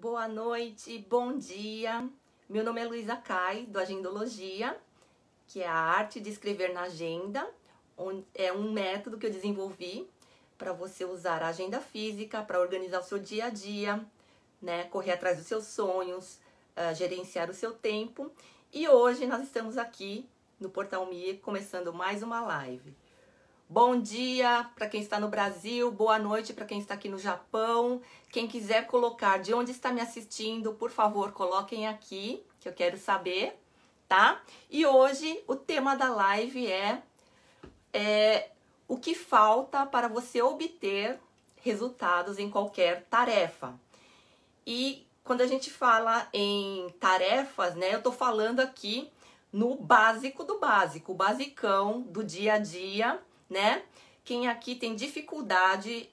Boa noite, bom dia. Meu nome é Luísa Cai, do Agendologia, que é a arte de escrever na agenda. É um método que eu desenvolvi para você usar a agenda física para organizar o seu dia a dia, né? Correr atrás dos seus sonhos, gerenciar o seu tempo. E hoje nós estamos aqui no Portal Me começando mais uma live. Bom dia para quem está no Brasil, boa noite para quem está aqui no Japão. Quem quiser colocar de onde está me assistindo, por favor, coloquem aqui, que eu quero saber, tá? E hoje o tema da live é o que falta para você obter resultados em qualquer tarefa. E quando a gente fala em tarefas, né, eu tô falando aqui no básico do básico, o basicão do dia a dia, né? Quem aqui tem dificuldade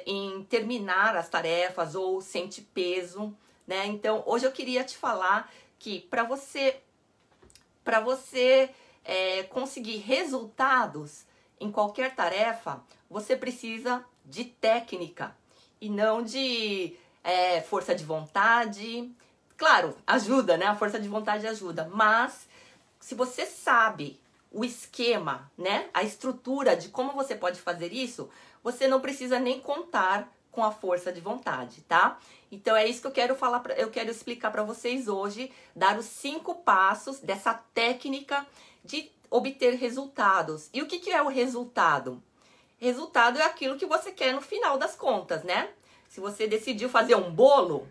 em terminar as tarefas ou sente peso, né? Então, hoje eu queria te falar que para você conseguir resultados em qualquer tarefa, você precisa de técnica e não de força de vontade. Claro, ajuda, né? A força de vontade ajuda, mas se você sabe o esquema, né? A estrutura de como você pode fazer isso, você não precisa nem contar com a força de vontade, tá? Então é isso que eu quero falar, eu quero explicar para vocês hoje, dar os 5 passos dessa técnica de obter resultados. E o que é o resultado? Resultado é aquilo que você quer no final das contas, né? Se você decidiu fazer um bolo,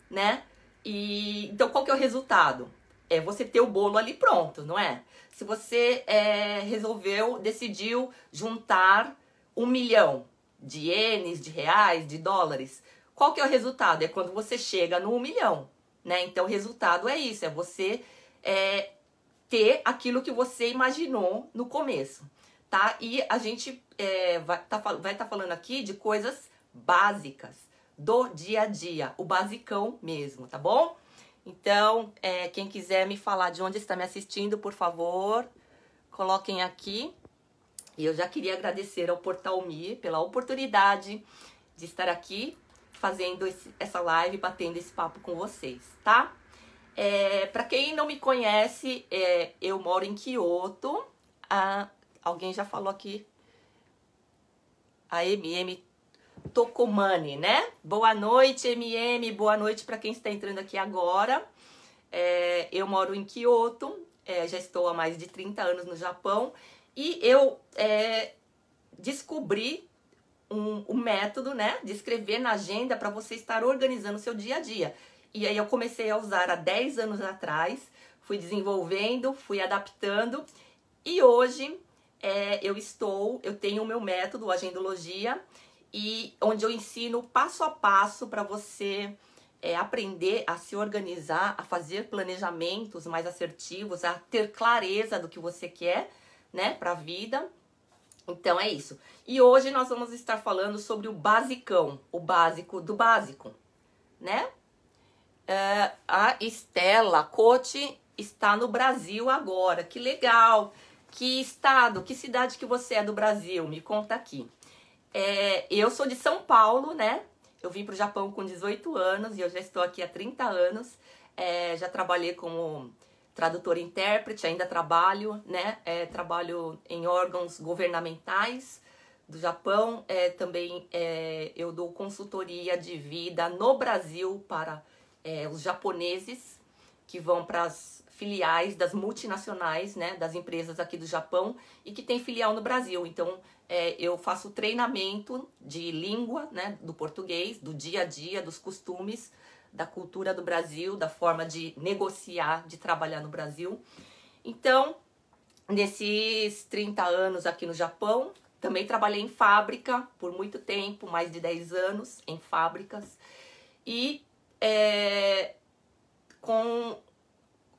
né? Então qual que é o resultado? É você ter o bolo ali pronto, não é? Se você decidiu juntar 1 milhão de ienes, de reais, de dólares, qual que é o resultado? É quando você chega no 1 milhão, né? Então o resultado é isso, é você ter aquilo que você imaginou no começo, tá? E a gente vai tá falando aqui de coisas básicas do dia a dia, o basicão mesmo, tá bom? Então, quem quiser me falar de onde está me assistindo, por favor, coloquem aqui. E eu já queria agradecer ao Portal Me pela oportunidade de estar aqui fazendo essa live, batendo esse papo com vocês, tá? Para quem não me conhece, eu moro em Kyoto. Alguém já falou aqui? A MM Tokomani, né? Boa noite, MM. Boa noite para quem está entrando aqui agora. Eu moro em Kyoto, já estou há mais de 30 anos no Japão e eu descobri um método, né, de escrever na agenda para você estar organizando o seu dia a dia. E aí eu comecei a usar há 10 anos atrás, fui desenvolvendo, fui adaptando e hoje eu tenho o meu método, o Agendologia, e onde eu ensino passo a passo para você aprender a se organizar, a fazer planejamentos mais assertivos, a ter clareza do que você quer, né, para a vida. Então é isso. E hoje nós vamos estar falando sobre o basicão, o básico do básico, né? A Estela Cote está no Brasil agora. Que legal! Que estado, que cidade que você é do Brasil? Me conta aqui. Eu sou de São Paulo, né? Eu vim para o Japão com 18 anos e eu já estou aqui há 30 anos. Já trabalhei como tradutora e intérprete, ainda trabalho, né? Trabalho em órgãos governamentais do Japão. Também eu dou consultoria de vida no Brasil para os japoneses que vão para as filiais das multinacionais, né? Das empresas aqui do Japão e que tem filial no Brasil. Então, eu faço treinamento de língua, né, do português, do dia a dia, dos costumes, da cultura do Brasil, da forma de negociar, de trabalhar no Brasil. Então, nesses 30 anos aqui no Japão, também trabalhei em fábrica por muito tempo, mais de 10 anos em fábricas. E com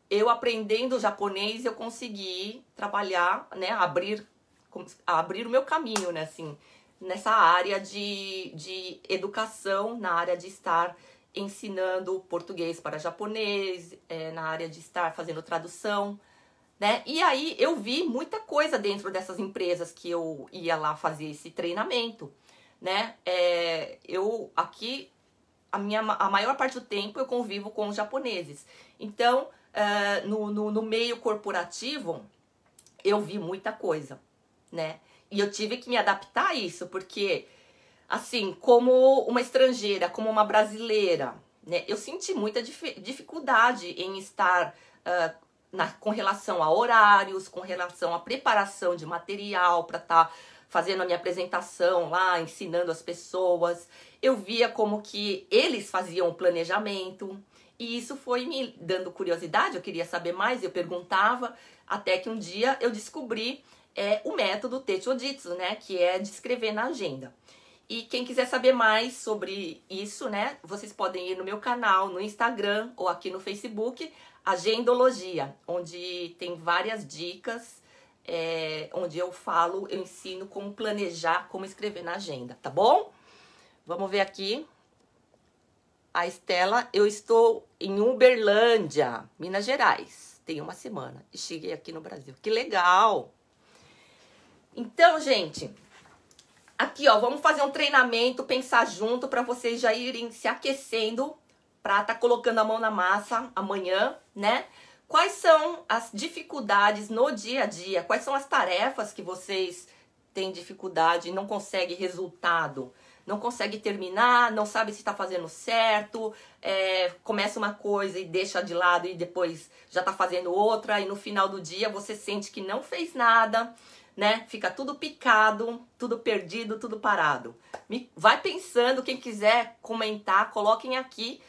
eu aprendendo japonês, eu consegui trabalhar, né, abrir o meu caminho, né, assim, nessa área de educação, na área de estar ensinando português para japonês, na área de estar fazendo tradução, né, e aí eu vi muita coisa dentro dessas empresas que eu ia lá fazer esse treinamento, né, eu aqui a maior parte do tempo eu convivo com os japoneses. Então, no meio corporativo, eu vi muita coisa, né? E eu tive que me adaptar a isso, porque, assim, como uma estrangeira, como uma brasileira, né? Eu senti muita dificuldade em estar com relação a horários, com relação à preparação de material para estar fazendo a minha apresentação lá, ensinando as pessoas. Eu via como que eles faziam o planejamento e isso foi me dando curiosidade, eu queria saber mais, eu perguntava, até que um dia eu descobri o método Techojitsu, né, que é de escrever na agenda. E quem quiser saber mais sobre isso, né, vocês podem ir no meu canal, no Instagram ou aqui no Facebook, Agendologia, onde tem várias dicas, onde eu ensino como planejar, como escrever na agenda, tá bom? Vamos ver aqui. A Estela, eu estou em Uberlândia, Minas Gerais, tem uma semana e cheguei aqui no Brasil. Que legal! Então, gente, aqui, ó, vamos fazer um treinamento, pensar junto para vocês já irem se aquecendo para estar colocando a mão na massa amanhã, né? Quais são as dificuldades no dia a dia? Quais são as tarefas que vocês têm dificuldade e não conseguem resultado? Não consegue terminar, não sabe se está fazendo certo, começa uma coisa e deixa de lado e depois já está fazendo outra e no final do dia você sente que não fez nada, né? Fica tudo picado, tudo perdido, tudo parado. Vai pensando, quem quiser comentar, coloquem aqui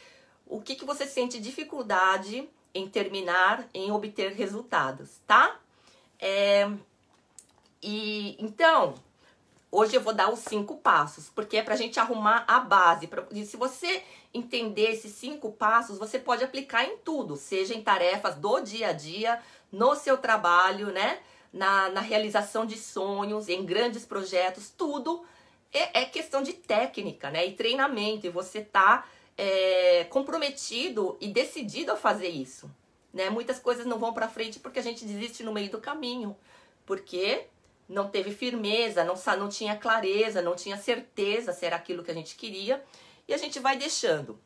o que você sente dificuldade em terminar, em obter resultados, tá? Então, hoje eu vou dar os 5 passos, porque é pra gente arrumar a base. E se você entender esses 5 passos, você pode aplicar em tudo, seja em tarefas do dia a dia, no seu trabalho, né? Na realização de sonhos, em grandes projetos, tudo é questão de técnica, né? E treinamento, e você tá comprometido e decidido a fazer isso, né? Muitas coisas não vão pra frente porque a gente desiste no meio do caminho, porque não teve firmeza, não tinha clareza, não tinha certeza se era aquilo que a gente queria, e a gente vai deixando.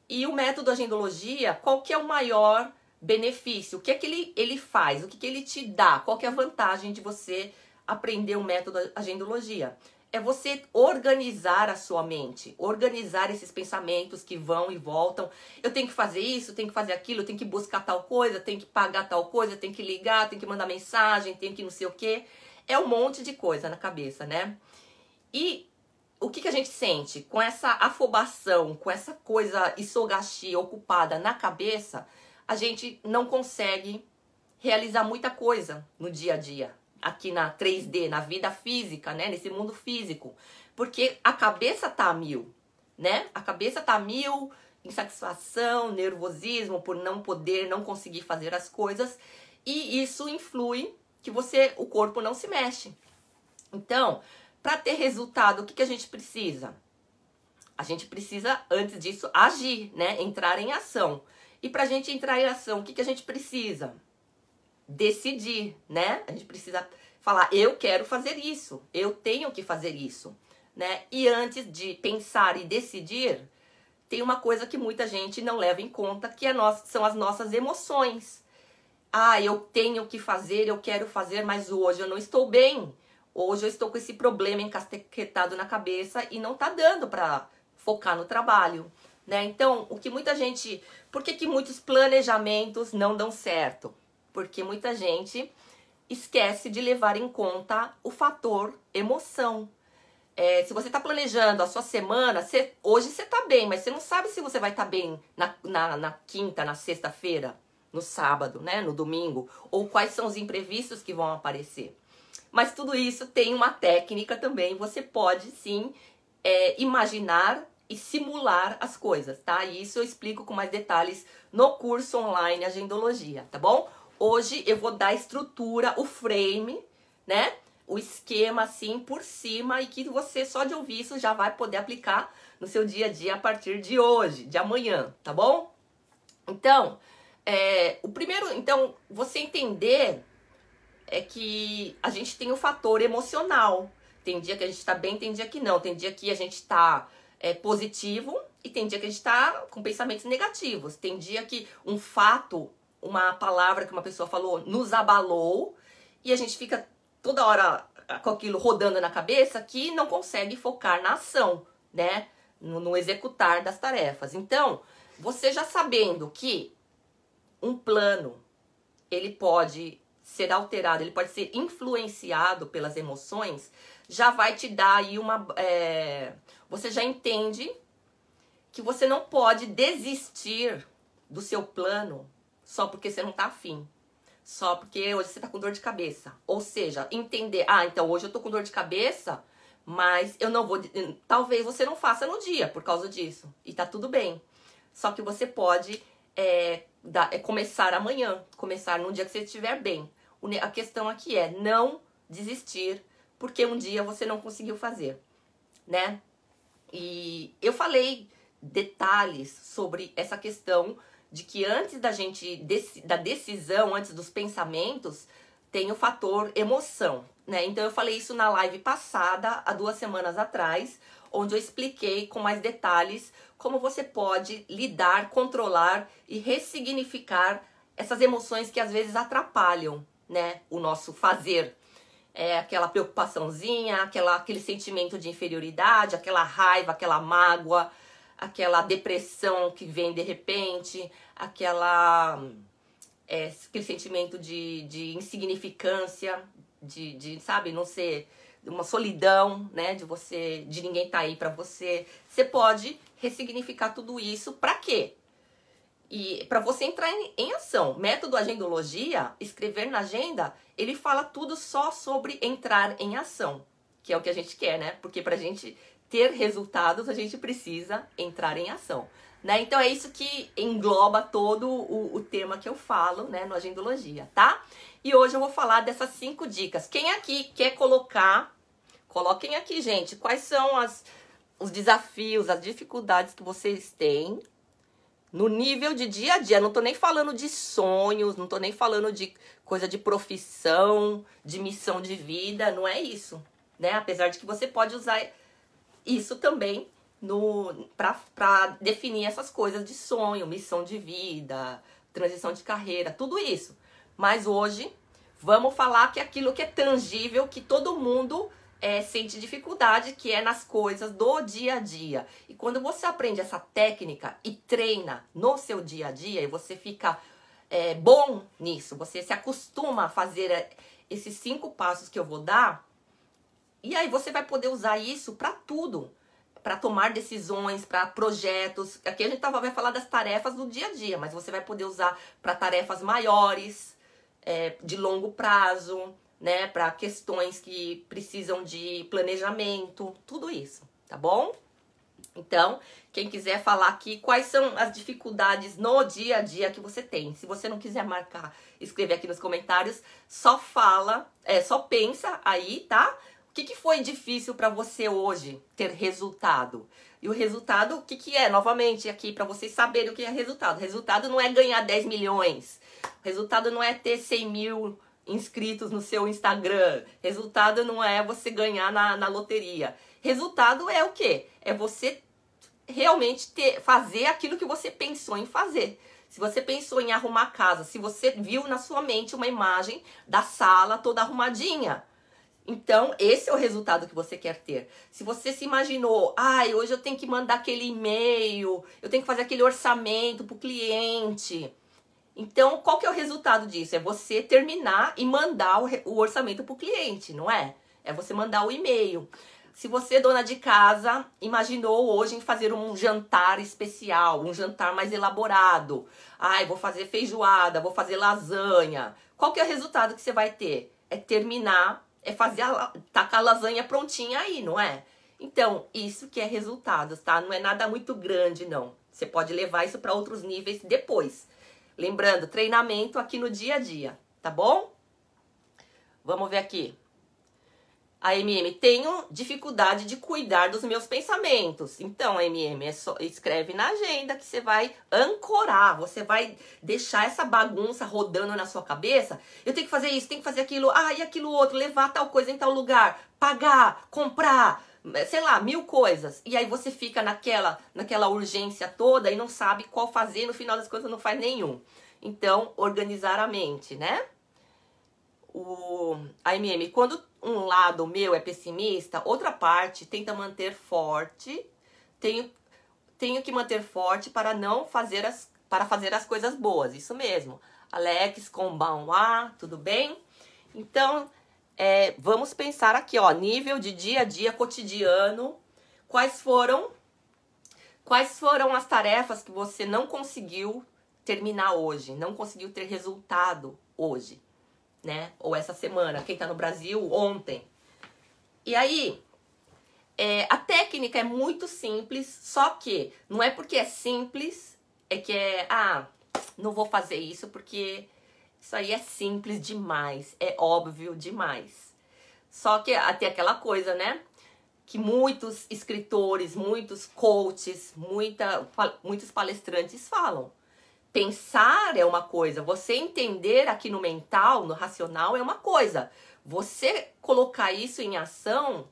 E o método Agendologia, qual que é o maior benefício? O que é que ele faz? O que ele te dá? Qual que é a vantagem de você aprender o método Agendologia? É você organizar a sua mente, organizar esses pensamentos que vão e voltam. Eu tenho que fazer isso, tenho que fazer aquilo, tenho que buscar tal coisa, tenho que pagar tal coisa, tenho que ligar, tenho que mandar mensagem, tenho que não sei o quê. É um monte de coisa na cabeça, né? E o que a gente sente? Com essa afobação, com essa coisa isogashi ocupada na cabeça, a gente não consegue realizar muita coisa no dia a dia. Aqui na 3D, na vida física, né? Nesse mundo físico. Porque a cabeça tá a mil, né? A cabeça tá a mil, insatisfação, nervosismo por não poder, não conseguir fazer as coisas. E isso influi que o corpo não se mexe. Então, para ter resultado, o que a gente precisa? A gente precisa, antes disso, agir, né? Entrar em ação. E pra gente entrar em ação, o que a gente precisa? Decidir, né? A gente precisa falar, eu quero fazer isso, eu tenho que fazer isso, né? E antes de pensar e decidir, tem uma coisa que muita gente não leva em conta, que são as nossas emoções. Ah, eu tenho que fazer, eu quero fazer, mas hoje eu não estou bem. Hoje eu estou com esse problema encasquetado na cabeça e não tá dando pra focar no trabalho, né? Então, por que muitos planejamentos não dão certo? Porque muita gente esquece de levar em conta o fator emoção. Se você está planejando a sua semana, hoje você está bem, mas você não sabe se você vai estar bem na quinta, na sexta-feira, no sábado, né, no domingo, ou quais são os imprevistos que vão aparecer. Mas tudo isso tem uma técnica também, você pode sim imaginar e simular as coisas, tá? E isso eu explico com mais detalhes no curso online Agendologia, tá bom? Hoje eu vou dar a estrutura, o frame, né? O esquema assim por cima e que você só de ouvir isso já vai poder aplicar no seu dia a dia a partir de hoje, de amanhã, tá bom? Então, o primeiro, então, você entender é que a gente tem o fator emocional. Tem dia que a gente tá bem, tem dia que não. Tem dia que a gente tá positivo e tem dia que a gente tá com pensamentos negativos. Tem dia que um fato, uma palavra que uma pessoa falou nos abalou e a gente fica toda hora com aquilo rodando na cabeça que não consegue focar na ação, né? No executar das tarefas. Então, você já sabendo que um plano, ele pode ser alterado, ele pode ser influenciado pelas emoções, já vai te dar aí uma... você já entende que você não pode desistir do seu plano só porque você não tá afim. Só porque hoje você tá com dor de cabeça. Ou seja, entender, então hoje eu tô com dor de cabeça, mas eu não vou... Talvez você não faça no dia por causa disso. E tá tudo bem. Só que você pode começar amanhã. Começar num dia que você estiver bem. A questão aqui é não desistir porque um dia você não conseguiu fazer, né? E eu falei detalhes sobre essa questão de que antes da decisão, antes dos pensamentos, tem o fator emoção, né? Então eu falei isso na live passada, há 2 semanas atrás, onde eu expliquei com mais detalhes como você pode lidar, controlar e ressignificar essas emoções que às vezes atrapalham, né, o nosso fazer. Aquela preocupaçãozinha, aquele sentimento de inferioridade, aquela raiva, aquela mágoa, aquela depressão que vem de repente, aquele sentimento de insignificância, sabe, não ser, uma solidão, né, de ninguém tá aí pra você. Você pode ressignificar tudo isso pra quê? E para você entrar em ação. Método Agendologia, escrever na agenda, ele fala tudo só sobre entrar em ação, que é o que a gente quer, né? Porque pra gente ter resultados, a gente precisa entrar em ação, né? Então é isso que engloba todo o tema que eu falo, né, no Agendologia, tá? E hoje eu vou falar dessas 5 dicas. Quem aqui quer coloquem aqui, gente, quais são os desafios, as dificuldades que vocês têm no nível de dia a dia. Não tô nem falando de sonhos, não tô nem falando de coisa de profissão, de missão de vida, não é isso, né? Apesar de que você pode usar isso também para definir essas coisas de sonho, missão de vida, transição de carreira, tudo isso. Mas hoje vamos falar que é aquilo que é tangível, que todo mundo sente dificuldade, que é nas coisas do dia a dia. E quando você aprende essa técnica e treina no seu dia a dia, e você fica bom nisso, você se acostuma a fazer esses 5 passos que eu vou dar, e aí você vai poder usar isso para tudo, para tomar decisões, para projetos. Aqui a gente vai falar das tarefas do dia a dia, mas você vai poder usar para tarefas maiores, de longo prazo, né, para questões que precisam de planejamento, tudo isso, tá bom? Então, quem quiser falar aqui quais são as dificuldades no dia a dia que você tem. Se você não quiser marcar, escrever aqui nos comentários, só pensa aí, tá? O que foi difícil para você hoje ter resultado? E o resultado, o que é? Novamente aqui, para vocês saberem o que é resultado. Resultado não é ganhar 10 milhões. Resultado não é ter 100 mil inscritos no seu Instagram. Resultado não é você ganhar na loteria. Resultado é o quê? É você realmente fazer aquilo que você pensou em fazer. Se você pensou em arrumar a casa, se você viu na sua mente uma imagem da sala toda arrumadinha, então esse é o resultado que você quer ter. Se você se imaginou, hoje eu tenho que mandar aquele e-mail, eu tenho que fazer aquele orçamento para o cliente. Então, qual que é o resultado disso? É você terminar e mandar o orçamento para o cliente, não é? É você mandar o e-mail. Se você, dona de casa, imaginou hoje em fazer um jantar especial, um jantar mais elaborado. Vou fazer feijoada, vou fazer lasanha. Qual que é o resultado que você vai ter? É terminar, tá com a lasanha prontinha aí, não é? Então, isso que é resultado, tá? Não é nada muito grande, não. Você pode levar isso para outros níveis depois. Lembrando, treinamento aqui no dia a dia, tá bom? Vamos ver aqui. A MM, tenho dificuldade de cuidar dos meus pensamentos. Então, a MM, escreve na agenda que você vai ancorar. Você vai deixar essa bagunça rodando na sua cabeça. Eu tenho que fazer isso, tenho que fazer aquilo. E aquilo outro, levar tal coisa em tal lugar. Pagar, comprar, sei lá, 1000 coisas. E aí você fica naquela urgência toda e não sabe qual fazer, no final das contas não faz nenhum. Então, organizar a mente, né? A MM, quando um lado meu é pessimista, outra parte tenta manter forte. Tenho que manter forte para não fazer para fazer as coisas boas. Isso mesmo. Alex, konbanwa, tudo bem? Então, vamos pensar aqui, ó, nível de dia a dia cotidiano. Quais foram as tarefas que você não conseguiu terminar hoje? Não conseguiu ter resultado hoje, né? Ou essa semana. Quem tá no Brasil, ontem. E aí, a técnica é muito simples, só que não é porque é simples, não vou fazer isso porque isso aí é simples demais, é óbvio demais. Só que até aquela coisa, né? Que muitos escritores, muitos coaches, muitos palestrantes falam. Pensar é uma coisa, você entender aqui no mental, no racional é uma coisa. Você colocar isso em ação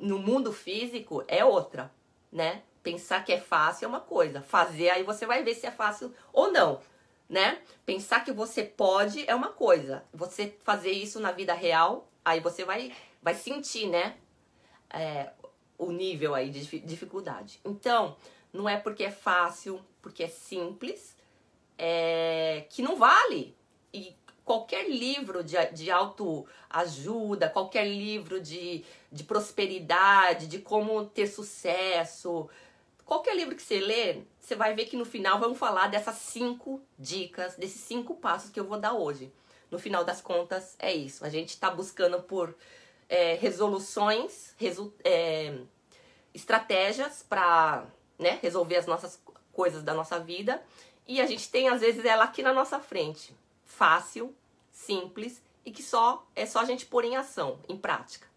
no mundo físico é outra, né? Pensar que é fácil é uma coisa, fazer aí você vai ver se é fácil ou não, né? Pensar que você pode é uma coisa, você fazer isso na vida real, aí você vai sentir, né? O nível aí de dificuldade. Então, não é porque é fácil, porque é simples, que não vale. E qualquer livro de autoajuda, qualquer livro de prosperidade, de como ter sucesso, qualquer livro que você lê, você vai ver que no final vamos falar dessas 5 dicas, desses 5 passos que eu vou dar hoje. No final das contas, é isso. A gente está buscando por resoluções, estratégias para, né, resolver as nossas coisas da nossa vida. E a gente tem, às vezes, ela aqui na nossa frente. Fácil, simples e que é só a gente pôr em ação, em prática.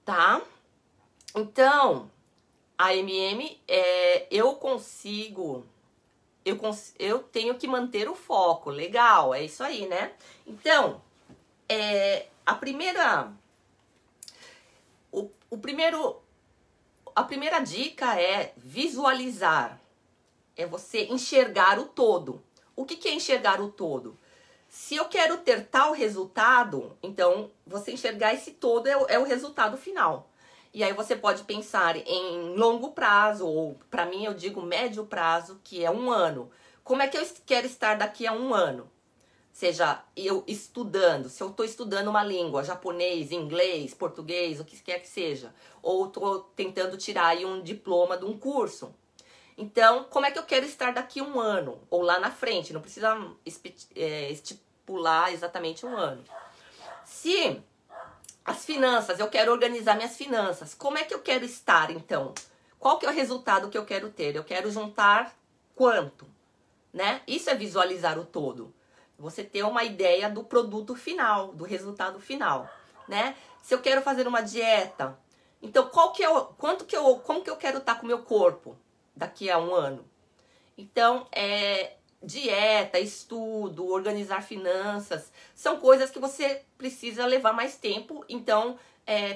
Tá? Então, a MM, eu tenho que manter o foco. Legal, é isso aí, né? Então, a primeira dica é visualizar. É você enxergar o todo. O que é enxergar o todo? Se eu quero ter tal resultado, então você enxergar esse todo é o resultado final. E aí você pode pensar em longo prazo, ou para mim eu digo médio prazo, que é 1 ano. Como é que eu quero estar daqui a 1 ano? Seja eu estudando, se eu estou estudando uma língua, japonês, inglês, português, o que quer que seja. Ou estou tentando tirar aí um diploma de um curso. Então, como é que eu quero estar daqui a 1 ano? Ou lá na frente, não precisa estipular exatamente 1 ano. Se as finanças, eu quero organizar minhas finanças, como é que eu quero estar então? Qual que é o resultado que eu quero ter? Eu quero juntar quanto? Né? Isso é visualizar o todo. Você ter uma ideia do produto final, do resultado final, né? Se eu quero fazer uma dieta, então como que eu quero estar com o meu corpo daqui a 1 ano? Então, dieta, estudo, organizar finanças, são coisas que você precisa levar mais tempo, então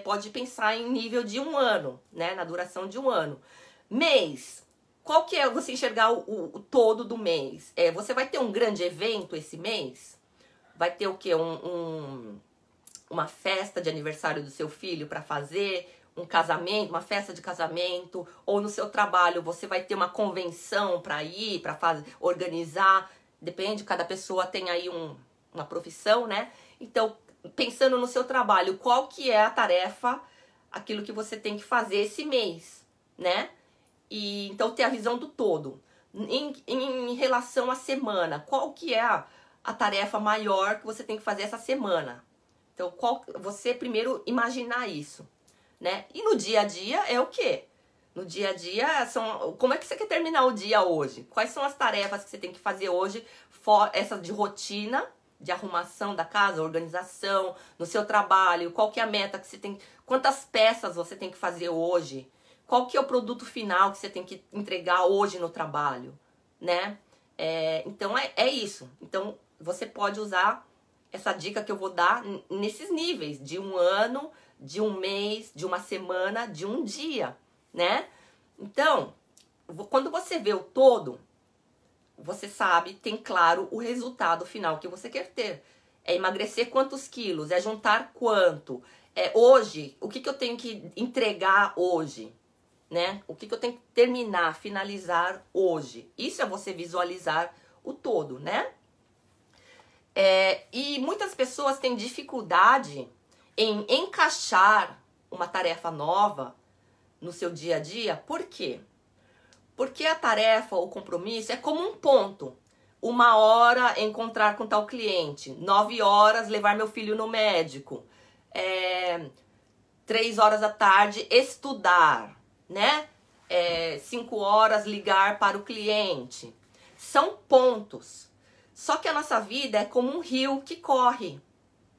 pode pensar em nível de 1 ano, né? Na duração de 1 ano. Mês. Qual que é você enxergar o todo do mês? Você vai ter um grande evento esse mês? Vai ter o quê? Uma festa de aniversário do seu filho para fazer? Um casamento, uma festa de casamento? Ou no seu trabalho você vai ter uma convenção para ir, para organizar? Depende, cada pessoa tem aí uma profissão, né? Então, pensando no seu trabalho, qual que é a tarefa, aquilo que você tem que fazer esse mês, né? E então ter a visão do todo. Em relação à semana, qual que é a tarefa maior que você tem que fazer essa semana? Então, você primeiro imaginar isso, né? E no dia a dia é o quê? No dia a dia, como é que você quer terminar o dia hoje? Quais são as tarefas que você tem que fazer hoje, essa de rotina, de arrumação da casa, organização, no seu trabalho, qual que é a meta que você tem, quantas peças você tem que fazer hoje? Qual que é o produto final que você tem que entregar hoje no trabalho, né? Então, é isso. Então, você pode usar essa dica que eu vou dar nesses níveis, de 1 ano, de um mês, de uma semana, de um dia, né? Então, quando você vê o todo, você sabe, tem claro o resultado final que você quer ter. É emagrecer quantos quilos? É juntar quanto? É hoje, o que eu tenho que entregar hoje? Né? O que eu tenho que terminar, finalizar hoje? Isso é você visualizar o todo, né? E muitas pessoas têm dificuldade em encaixar uma tarefa nova no seu dia a dia. Por quê? Porque a tarefa ou compromisso é como um ponto. 1 hora encontrar com tal cliente, 9 horas levar meu filho no médico, 3 horas da tarde estudar, né? 5 horas ligar para o cliente. São pontos. Só que a nossa vida é como um rio que corre,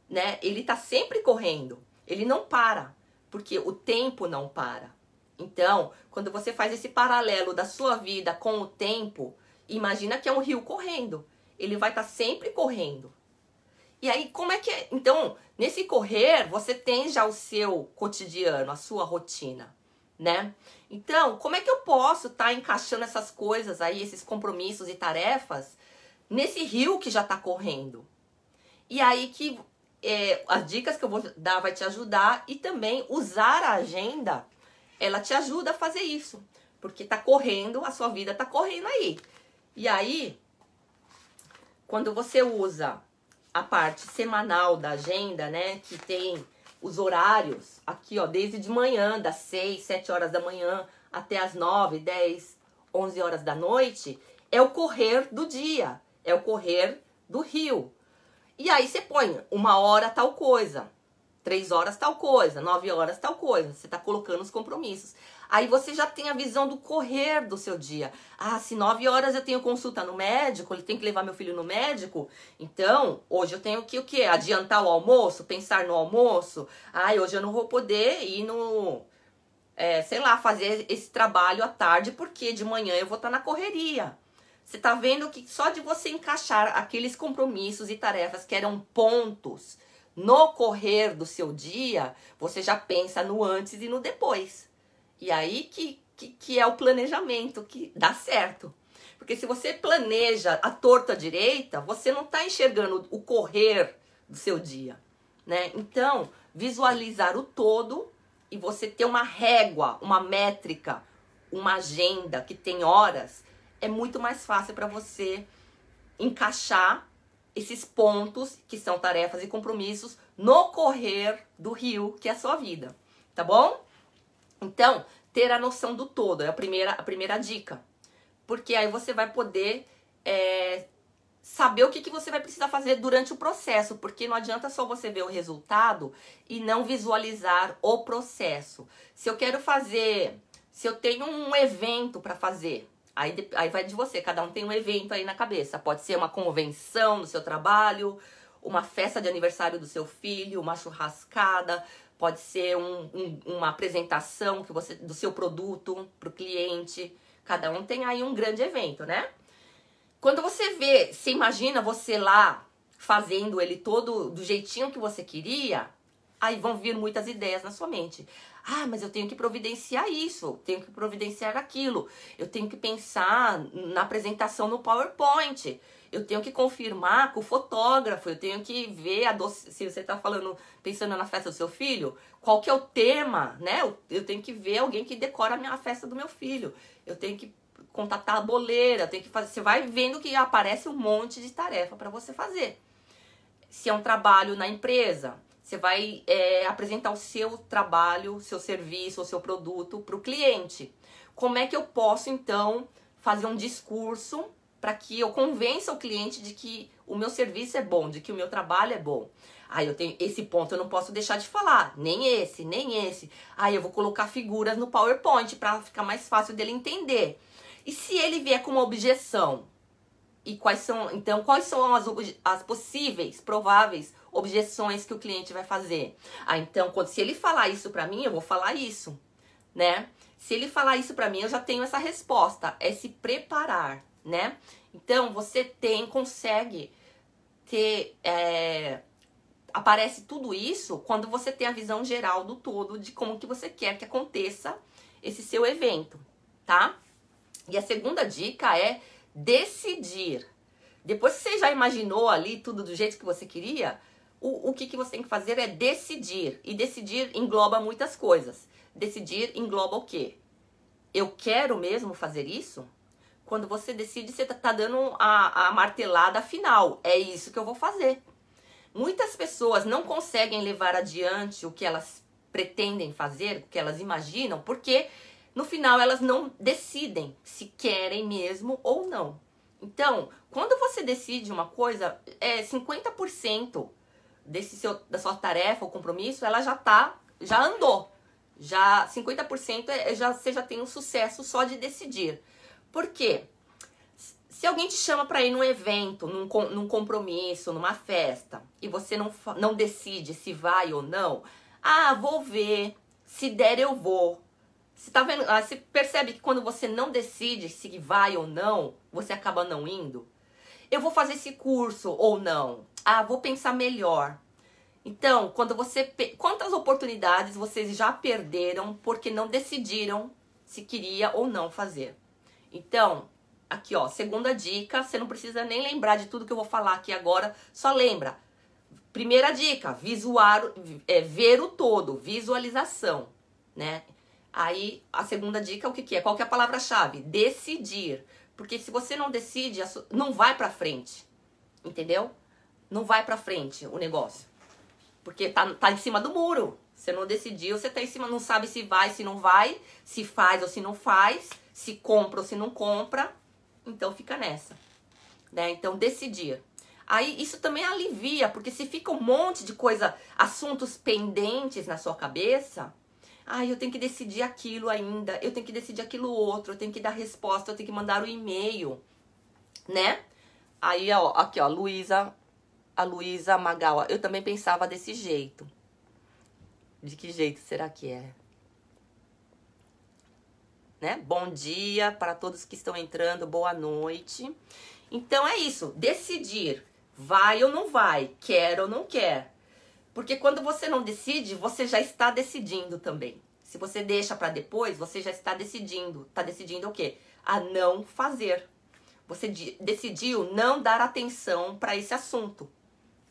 né? Ele tá sempre correndo. Ele não para, porque o tempo não para. Então, quando você faz esse paralelo da sua vida com o tempo, imagina que é um rio correndo. Ele vai estar sempre correndo. E aí, como é que é? Então, nesse correr, você tem já o seu cotidiano, a sua rotina, né? Então, como é que eu posso estar encaixando essas coisas aí, esses compromissos e tarefas, nesse rio que já está correndo? E aí que as dicas que eu vou dar vai te ajudar, e também usar a agenda, ela te ajuda a fazer isso. Porque tá correndo, a sua vida tá correndo aí. E aí, quando você usa a parte semanal da agenda, né, que tem os horários, aqui ó, desde de manhã, das 6, 7 horas da manhã, até as 9, 10, 11 horas da noite, é o correr do dia, é o correr do rio. E aí você põe 1 hora tal coisa, 3 horas tal coisa, 9 horas tal coisa, você tá colocando os compromissos. Aí você já tem a visão do correr do seu dia. Ah, se 9 horas eu tenho consulta no médico, ele tem que levar meu filho no médico, então hoje eu tenho que o quê? Adiantar o almoço, pensar no almoço. Ah, hoje eu não vou poder ir no, sei lá, fazer esse trabalho à tarde, porque de manhã eu vou estar na correria. Você tá vendo que só de você encaixar aqueles compromissos e tarefas que eram pontos no correr do seu dia, você já pensa no antes e no depois. E aí que é o planejamento que dá certo. Porque se você planeja a torta direita, você não está enxergando o correr do seu dia, né? Então, visualizar o todo e você ter uma régua, uma métrica, uma agenda que tem horas, é muito mais fácil para você encaixar esses pontos, que são tarefas e compromissos, no correr do rio, que é a sua vida, tá bom? Então, ter a noção do todo é a primeira dica. Porque aí você vai poder saber o que você vai precisar fazer durante o processo. Porque não adianta só você ver o resultado e não visualizar o processo. Se eu quero fazer, se eu tenho um evento para fazer, aí vai de você, cada um tem um evento aí na cabeça. Pode ser uma convenção no seu trabalho, uma festa de aniversário do seu filho, uma churrascada, pode ser uma apresentação do seu produto para o cliente. Cada um tem aí um grande evento, né? Quando você vê, você imagina você lá fazendo ele todo do jeitinho que você queria, aí vão vir muitas ideias na sua mente. Ah, mas eu tenho que providenciar isso, tenho que providenciar aquilo, eu tenho que pensar na apresentação no PowerPoint, eu tenho que confirmar com o fotógrafo, eu tenho que ver se você está pensando na festa do seu filho, qual que é o tema, né? Eu tenho que ver alguém que decora a festa do meu filho, eu tenho que contatar a boleira, eu tenho que fazer. Você vai vendo que aparece um monte de tarefa para você fazer. Se é um trabalho na empresa, você vai apresentar o seu trabalho, o seu serviço, o seu produto para o cliente. Como é que eu posso, então, fazer um discurso para que eu convença o cliente de que o meu serviço é bom, de que o meu trabalho é bom? Aí eu tenho esse ponto, eu não posso deixar de falar. Nem esse, nem esse. Aí eu vou colocar figuras no PowerPoint para ficar mais fácil dele entender. E se ele vier com uma objeção? E quais são as possíveis, prováveis objeções que o cliente vai fazer? Ah, então, se ele falar isso pra mim, eu vou falar isso, né? Se ele falar isso pra mim, eu já tenho essa resposta. É se preparar, né? Então, você consegue ter aparece tudo isso quando você tem a visão geral do todo de como que você quer que aconteça esse seu evento, tá? E a segunda dica é decidir. Depois que você já imaginou ali tudo do jeito que você queria, o que você tem que fazer é decidir. E decidir engloba muitas coisas. Decidir engloba o quê? Eu quero mesmo fazer isso? Quando você decide, você tá dando a martelada final. É isso que eu vou fazer. Muitas pessoas não conseguem levar adiante o que elas pretendem fazer, o que elas imaginam, porque no final elas não decidem se querem mesmo ou não. Então, quando você decide uma coisa, 50% da sua tarefa ou compromisso, ela já andou. Já 50% você já tem um sucesso só de decidir. Por quê? Se alguém te chama para ir num evento, num compromisso, numa festa, e você não decide se vai ou não, vou ver, se der eu vou. Você tá vendo? Você percebe que quando você não decide se vai ou não, você acaba não indo? Eu vou fazer esse curso ou não? Vou pensar melhor. Então, quantas oportunidades vocês já perderam porque não decidiram se queria ou não fazer? Então, aqui ó, segunda dica, você não precisa nem lembrar de tudo que eu vou falar aqui agora, só lembra. Primeira dica, ver o todo, visualização, né? Aí, a segunda dica, o que que é? Qual que é a palavra-chave? Decidir. Porque se você não decide, não vai pra frente, entendeu? Não vai pra frente o negócio. Porque tá em cima do muro. Você não decidiu, você tá em cima, não sabe se vai, se não vai, se faz ou se não faz, se compra ou se não compra. Então fica nessa, né? Então decidir. Aí isso também alivia, porque se fica um monte de coisa, assuntos pendentes na sua cabeça, eu tenho que decidir aquilo ainda, eu tenho que decidir aquilo outro, eu tenho que dar resposta, eu tenho que mandar o e-mail, né? Aí, ó, aqui, ó, a Luísa Magal, eu também pensava desse jeito. De que jeito será que é? Né? Bom dia para todos que estão entrando, boa noite. Então é isso, decidir, vai ou não vai, quer ou não quer. Porque quando você não decide, você já está decidindo também. Se você deixa para depois, você já está decidindo. Está decidindo o quê? A não fazer. Você decidiu não dar atenção para esse assunto.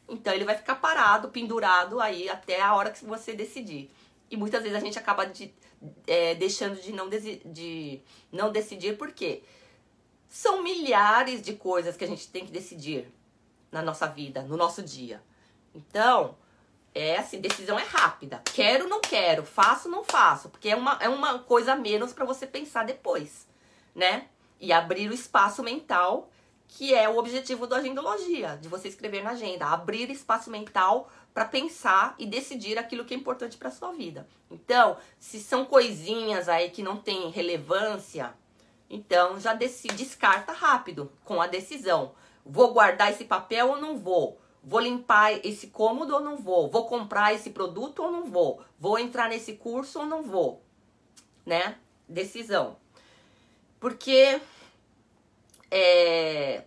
Então ele vai ficar parado, pendurado aí até a hora que você decidir. E muitas vezes a gente acaba deixando de não decidir, porque são milhares de coisas que a gente tem que decidir na nossa vida, no nosso dia. Então, assim, decisão é rápida. Quero, não quero, faço, não faço. Porque é uma coisa a menos para você pensar depois, né? E abrir o espaço mental, que é o objetivo da agendologia, de você escrever na agenda. Abrir espaço mental para pensar e decidir aquilo que é importante para sua vida. Então, se são coisinhas aí que não tem relevância, então já descarta rápido com a decisão. Vou guardar esse papel ou não vou? Vou limpar esse cômodo ou não vou? Vou comprar esse produto ou não vou? Vou entrar nesse curso ou não vou? Né? Decisão. Porque...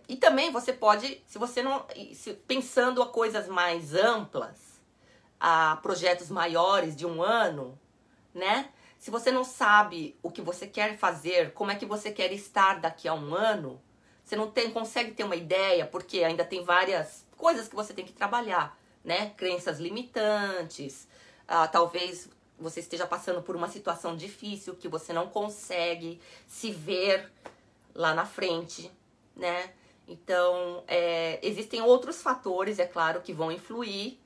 e também você pode, se você não... pensando a coisas mais amplas, a projetos maiores de um ano, né? Se você não sabe o que você quer fazer, como é que você quer estar daqui a um ano, você não consegue ter uma ideia, porque ainda tem várias coisas que você tem que trabalhar, né? Crenças limitantes, talvez você esteja passando por uma situação difícil que você não consegue se ver lá na frente, né? Então, existem outros fatores, é claro, que vão influir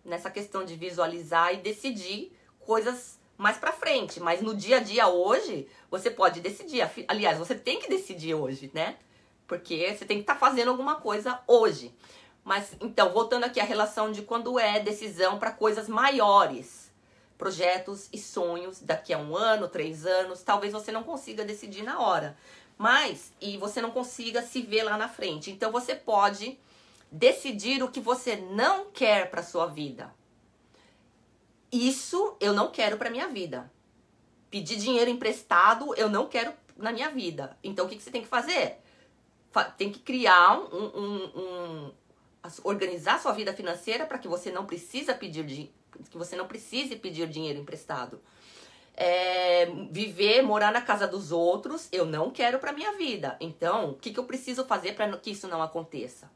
nessa questão de visualizar e decidir coisas mais pra frente. Mas no dia a dia hoje, você pode decidir. Aliás, você tem que decidir hoje, né? Porque você tem que estar fazendo alguma coisa hoje. Mas, então, voltando aqui à relação de quando é decisão para coisas maiores. Projetos e sonhos daqui a 1 ano, 3 anos. Talvez você não consiga decidir na hora. E você não consiga se ver lá na frente. Então, você pode decidir o que você não quer para sua vida. Isso eu não quero para minha vida. Pedir dinheiro emprestado eu não quero na minha vida. Então, o que você tem que fazer? Tem que criar organizar sua vida financeira para que você não precise pedir dinheiro emprestado. Viver, morar na casa dos outros, eu não quero para minha vida. Então, o que eu preciso fazer para que isso não aconteça?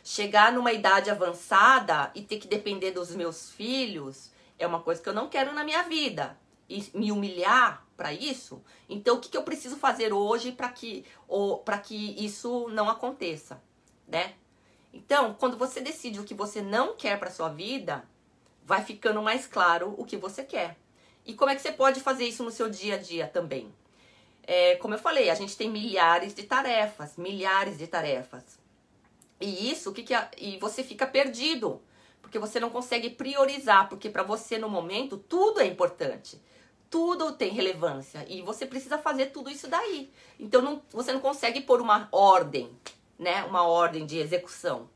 Chegar numa idade avançada e ter que depender dos meus filhos é uma coisa que eu não quero na minha vida. E me humilhar para isso? Então, o que eu preciso fazer hoje para que isso não aconteça, né? Então, quando você decide o que você não quer para sua vida, vai ficando mais claro o que você quer. E como é que você pode fazer isso no seu dia a dia também? Como eu falei, a gente tem milhares de tarefas. E isso, e você fica perdido, porque você não consegue priorizar, porque para você no momento tudo é importante. Tudo tem relevância e você precisa fazer tudo isso daí. Então você não consegue pôr uma ordem, né? Uma ordem de execução.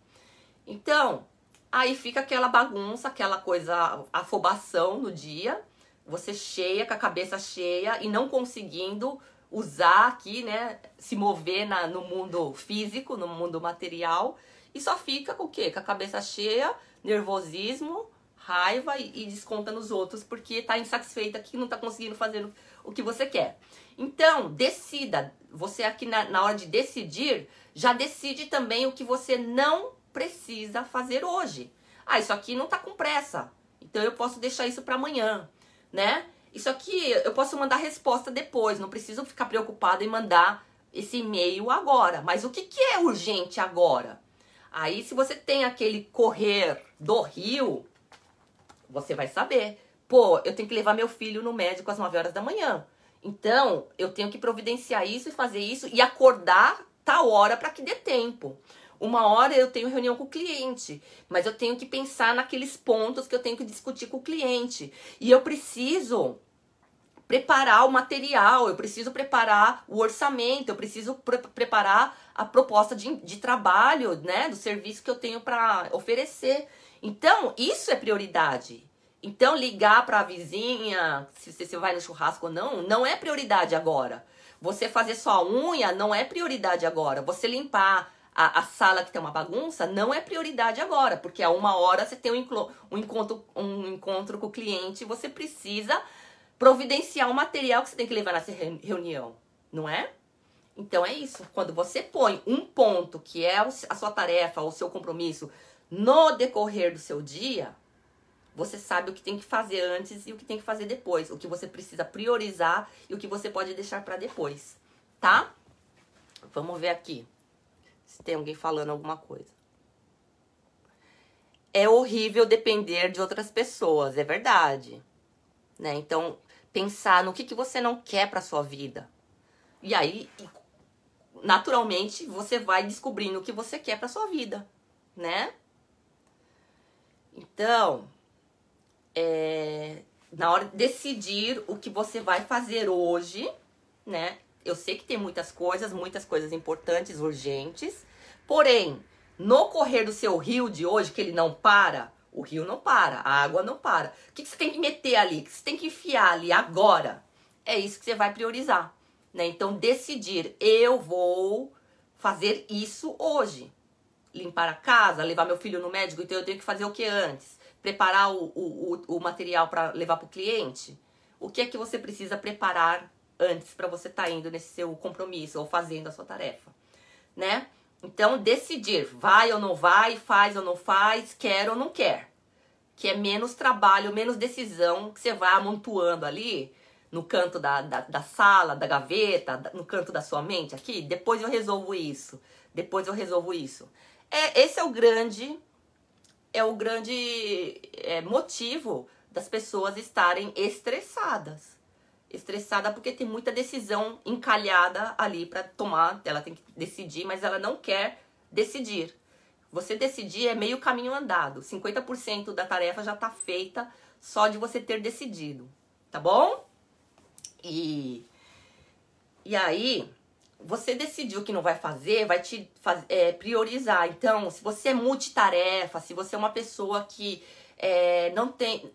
Então, aí fica aquela bagunça, aquela coisa, afobação no dia. Você cheia, com a cabeça cheia e não conseguindo usar aqui, né? Se mover no mundo físico, no mundo material. E só fica com o quê? Com a cabeça cheia, nervosismo, raiva e desconta nos outros porque tá insatisfeita que não tá conseguindo fazer o que você quer. Então, decida. Você aqui na hora de decidir, já decide também o que você não precisa fazer hoje. Isso aqui não tá com pressa. Então eu posso deixar isso para amanhã, né? Isso aqui eu posso mandar resposta depois, não preciso ficar preocupada em mandar esse e-mail agora. Mas o que é urgente agora? Aí se você tem aquele correr do rio, você vai saber. Pô, eu tenho que levar meu filho no médico às 9 horas da manhã. Então, eu tenho que providenciar isso e fazer isso e acordar tal hora para que dê tempo. 1 hora eu tenho reunião com o cliente, mas eu tenho que pensar naqueles pontos que eu tenho que discutir com o cliente. E eu preciso preparar o material, eu preciso preparar o orçamento, eu preciso preparar a proposta de trabalho, né, do serviço que eu tenho para oferecer. Então, isso é prioridade. Então, ligar para a vizinha, se você vai no churrasco ou não, não é prioridade agora. Você fazer sua unha não é prioridade agora. Você limpar a sala que tem uma bagunça não é prioridade agora, porque a 1 hora você tem um encontro com o cliente e você precisa providenciar o material que você tem que levar nessa reunião, não é? Então é isso, quando você põe um ponto que é a sua tarefa, o seu compromisso no decorrer do seu dia, você sabe o que tem que fazer antes e o que tem que fazer depois, o que você precisa priorizar e o que você pode deixar para depois, tá? Vamos ver aqui se tem alguém falando alguma coisa. É horrível depender de outras pessoas, é verdade, né? Então, pensar no que você não quer para sua vida. E aí, naturalmente, você vai descobrindo o que você quer para sua vida, né? Então, na hora de decidir o que você vai fazer hoje, né? Eu sei que tem muitas coisas importantes, urgentes. Porém, no correr do seu rio de hoje, que ele não para, o rio não para, a água não para. O que você tem que meter ali? O que você tem que enfiar ali agora? É isso que você vai priorizar, né? Então, decidir, eu vou fazer isso hoje. Limpar a casa, levar meu filho no médico, então eu tenho que fazer o que antes? Preparar o material para levar para o cliente? O que é que você precisa preparar antes para você estar indo nesse seu compromisso ou fazendo a sua tarefa, né? Então, decidir, vai ou não vai, faz ou não faz, quer ou não quer. Que é menos trabalho, menos decisão que você vai amontoando ali no canto da sala, da gaveta, no canto da sua mente aqui. Depois eu resolvo isso, Esse é o grande motivo das pessoas estarem estressadas. Estressada porque tem muita decisão encalhada ali para tomar. Ela tem que decidir, mas ela não quer decidir. Você decidir é meio caminho andado. 50% da tarefa já tá feita só de você ter decidido. Tá bom? E aí, você decidiu o que não vai fazer, vai te priorizar. Então, se você é multitarefa, se você é uma pessoa que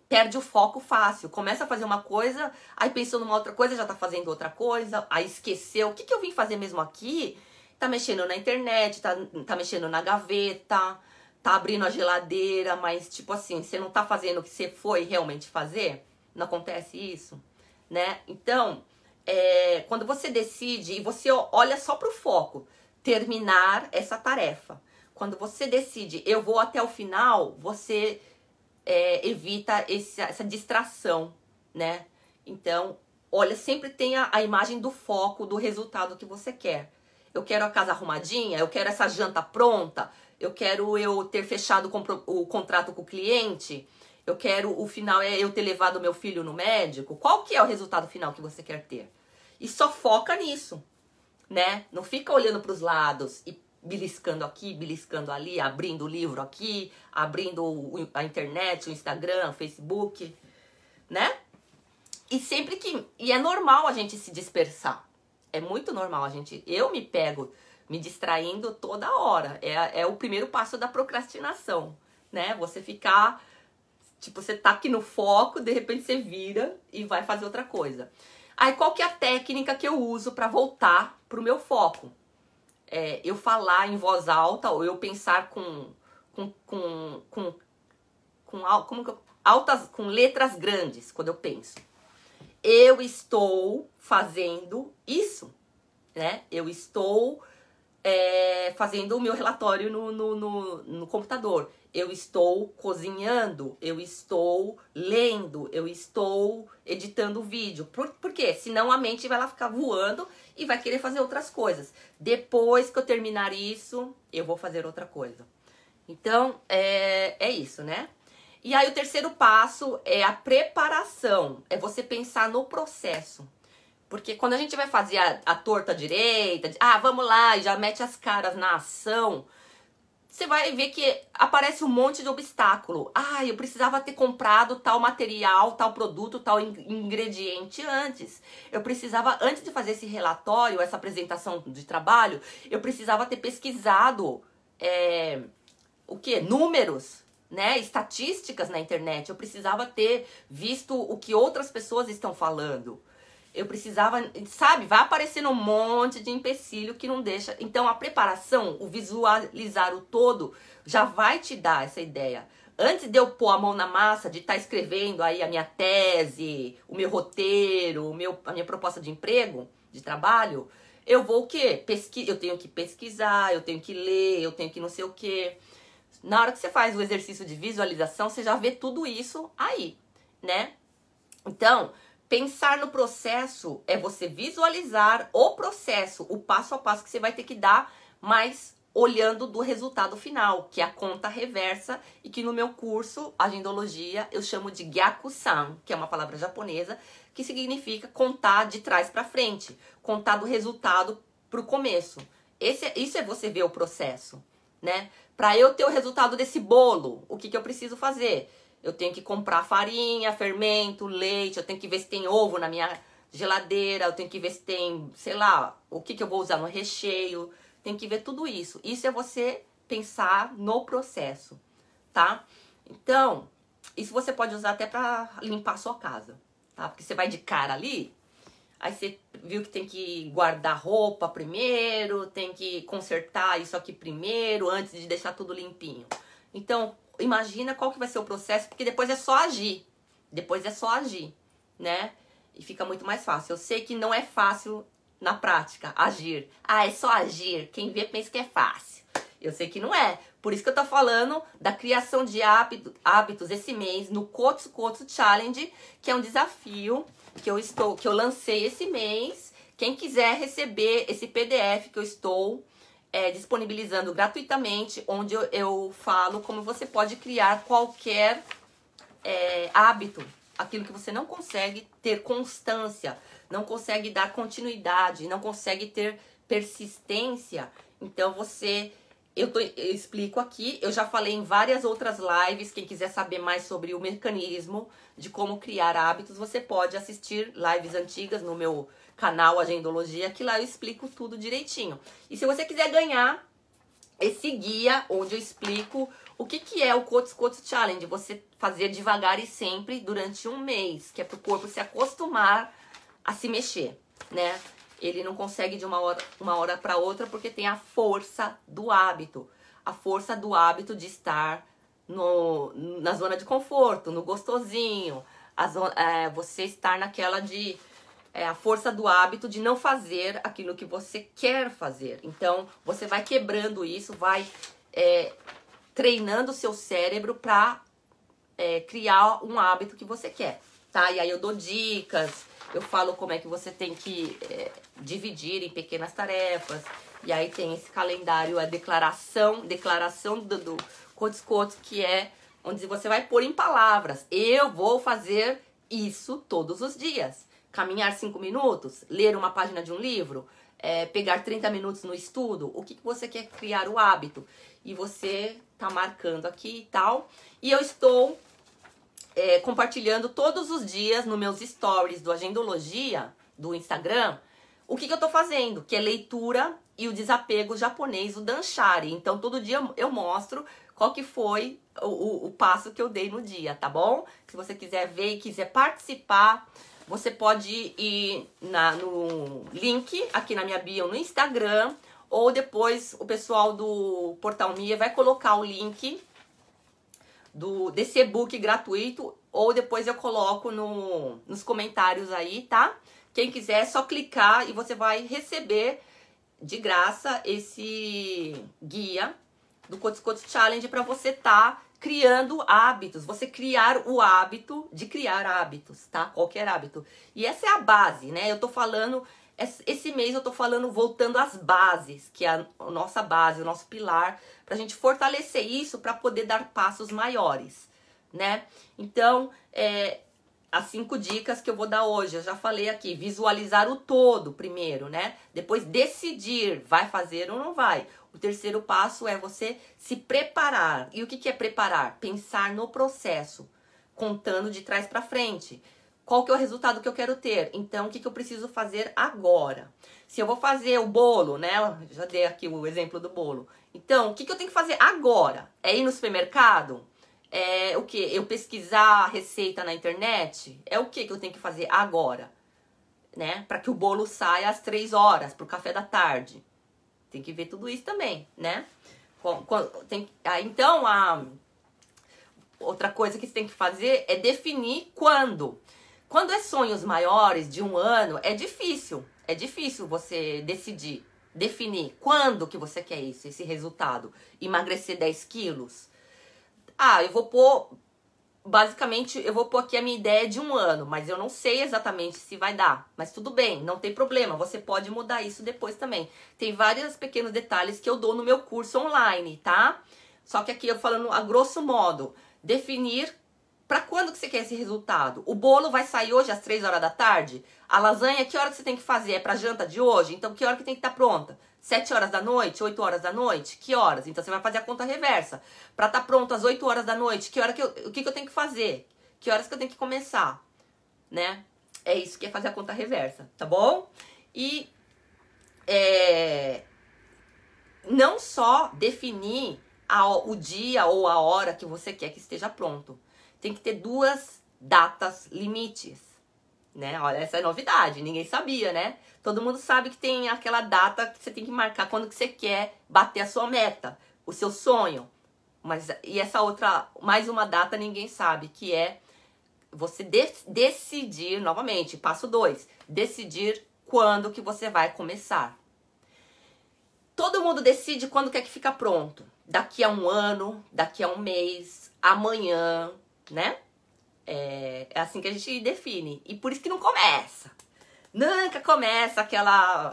perde o foco fácil, começa a fazer uma coisa, aí pensou numa outra coisa, já tá fazendo outra coisa, aí esqueceu, o que eu vim fazer mesmo aqui? Tá mexendo na internet, tá mexendo na gaveta, tá abrindo a geladeira, mas tipo assim, você não tá fazendo o que você foi realmente fazer? Não acontece isso, né? Então, quando você decide e você olha só pro foco, terminar essa tarefa. Quando você decide, eu vou até o final, você evita essa distração, né? Então, olha, sempre tenha a imagem do foco, do resultado que você quer. Eu quero a casa arrumadinha, eu quero essa janta pronta, eu quero eu ter fechado o contrato com o cliente, eu quero, o final é eu ter levado meu filho no médico. Qual que é o resultado final que você quer ter? E só foca nisso, né? Não fica olhando para os lados e beliscando aqui, beliscando ali, abrindo o livro aqui, abrindo a internet, o Instagram, o Facebook, né? E sempre que... E é normal a gente se dispersar. É muito normal a gente... Eu me pego me distraindo toda hora. É o primeiro passo da procrastinação, né? Você ficar... Tipo, você tá aqui no foco, de repente você vira e vai fazer outra coisa. Aí, qual que é a técnica que eu uso para voltar pro meu foco? Eu falar em voz alta ou eu pensar com letras grandes quando eu penso. Eu estou fazendo isso, né? Eu estou fazendo o meu relatório no computador. Eu estou cozinhando, eu estou lendo, eu estou editando o vídeo. Por quê? Senão a mente vai lá ficar voando e vai querer fazer outras coisas. Depois que eu terminar isso, eu vou fazer outra coisa. Então, é isso, né? E aí o terceiro passo é a preparação. É você pensar no processo. Porque quando a gente vai fazer a torta direita, vamos lá, e já mete as caras na ação, você vai ver que aparece um monte de obstáculo. Eu precisava ter comprado tal material, tal produto, tal ingrediente antes. Eu precisava, antes de fazer esse relatório, essa apresentação de trabalho, eu precisava ter pesquisado números, né? Estatísticas na internet. Eu precisava ter visto o que outras pessoas estão falando. Eu precisava, sabe, vai aparecendo um monte de empecilho que não deixa. Então, a preparação, o visualizar o todo, já vai te dar essa ideia. Antes de eu pôr a mão na massa, de estar escrevendo aí a minha tese, o meu roteiro, a minha proposta de emprego, de trabalho, eu vou o quê? Eu tenho que pesquisar, eu tenho que ler, eu tenho que não sei o quê. Na hora que você faz o exercício de visualização, você já vê tudo isso aí, né? Então... Pensar no processo é você visualizar o processo, o passo a passo que você vai ter que dar, mas olhando do resultado final, que é a conta reversa e que no meu curso, Agendologia, eu chamo de Gyaku-san, que é uma palavra japonesa, que significa contar de trás para frente, contar do resultado para o começo. Isso é você ver o processo, né? Para eu ter o resultado desse bolo, o que eu preciso fazer? Eu tenho que comprar farinha, fermento, leite, eu tenho que ver se tem ovo na minha geladeira, eu tenho que ver se tem, sei lá, o que eu vou usar no recheio, tem que ver tudo isso. Isso é você pensar no processo, tá? Então, isso você pode usar até pra limpar a sua casa, tá? Porque você vai de cara ali, aí você viu que tem que guardar roupa primeiro, tem que consertar isso aqui primeiro, antes de deixar tudo limpinho. Então, imagina qual que vai ser o processo, porque depois é só agir. Depois é só agir, né? E fica muito mais fácil. Eu sei que não é fácil na prática, agir. É só agir. Quem vê pensa que é fácil. Eu sei que não é. Por isso que eu tô falando da criação de hábitos esse mês no Kotsu Kotsu Challenge, que é um desafio que eu lancei esse mês. Quem quiser receber esse PDF que eu estou disponibilizando gratuitamente, onde eu falo como você pode criar qualquer hábito, aquilo que você não consegue ter constância, não consegue dar continuidade, não consegue ter persistência. Então eu explico aqui, eu já falei em várias outras lives, quem quiser saber mais sobre o mecanismo de como criar hábitos, você pode assistir lives antigas no meu canal Agendologia, que lá eu explico tudo direitinho. E se você quiser ganhar esse guia, onde eu explico o que é o Kotsu Kotsu Challenge, você fazer devagar e sempre durante um mês, que é para o corpo se acostumar a se mexer, né? Ele não consegue de uma hora para outra porque tem a força do hábito. a força do hábito de estar na zona de conforto, no gostosinho, você estar naquela de a força do hábito de não fazer aquilo que você quer fazer. Então, você vai quebrando isso, vai treinando o seu cérebro para criar um hábito que você quer, tá? E aí eu dou dicas, eu falo como é que você tem que dividir em pequenas tarefas. E aí tem esse calendário, a declaração do Cotes, que é onde você vai pôr em palavras. Eu vou fazer isso todos os dias. Caminhar 5 minutos, ler uma página de um livro, pegar 30 minutos no estudo. O que você quer criar o hábito? E você tá marcando aqui e tal. E eu estou compartilhando todos os dias nos meus stories do Agendologia, do Instagram, o que eu tô fazendo, que é leitura e o desapego japonês, o Danshari. Então, todo dia eu mostro qual que foi o passo que eu dei no dia, tá bom? Se você quiser ver e quiser participar, você pode ir no link aqui na minha bio no Instagram, ou depois o pessoal do Portal Mia vai colocar o link desse e-book gratuito, ou depois eu coloco nos comentários aí, tá? Quem quiser é só clicar e você vai receber de graça esse guia do Cotes Challenge para você tá criando hábitos, você criar o hábito de criar hábitos, tá? Qualquer hábito. E essa é a base, né? Eu tô falando, esse mês eu tô falando voltando às bases, que é a nossa base, o nosso pilar, pra gente fortalecer isso para poder dar passos maiores, né? Então, as 5 dicas que eu vou dar hoje, eu já falei aqui, visualizar o todo primeiro, né? Depois decidir, vai fazer ou não vai. O terceiro passo é você se preparar. E o que é preparar? Pensar no processo, contando de trás para frente. Qual que é o resultado que eu quero ter? Então, o que eu preciso fazer agora? Se eu vou fazer o bolo, né? Eu já dei aqui o exemplo do bolo. Então, o que eu tenho que fazer agora? É ir no supermercado? É o que? Eu pesquisar a receita na internet? É o que eu tenho que fazer agora? Né? Para que o bolo saia às 3 horas, pro café da tarde. Tem que ver tudo isso também, né? Então, outra coisa que você tem que fazer é definir quando. Quando é sonhos maiores de 1 ano, é difícil. É difícil você definir quando que você quer isso, esse resultado. Emagrecer 10 quilos. Eu vou pôr, basicamente, eu vou pôr aqui a minha ideia de 1 ano, mas eu não sei exatamente se vai dar. Mas tudo bem, não tem problema, você pode mudar isso depois também. Tem vários pequenos detalhes que eu dou no meu curso online, tá? Só que aqui eu falando a grosso modo, definir para quando que você quer esse resultado. O bolo vai sair hoje às 3 horas da tarde? A lasanha, que hora que você tem que fazer? É pra janta de hoje? Então, que hora que tem que estar pronta? 7 horas da noite? 8 horas da noite? Que horas? Então, você vai fazer a conta reversa. Pra estar pronto às 8 horas da noite, o que eu tenho que fazer? Que horas que eu tenho que começar? Né? É isso que é fazer a conta reversa, tá bom? E não só definir o dia ou a hora que você quer que esteja pronto. Tem que ter 2 datas limites, né? Olha, essa é novidade, ninguém sabia, né? Todo mundo sabe que tem aquela data que você tem que marcar quando que você quer bater a sua meta, o seu sonho. E essa outra, mais uma data, ninguém sabe, que é você decidir, novamente, passo 2, decidir quando que você vai começar. Todo mundo decide quando quer que fica pronto. Daqui a 1 ano, daqui a 1 mês, amanhã, né? É assim que a gente define. E por isso que não começa. Nunca começa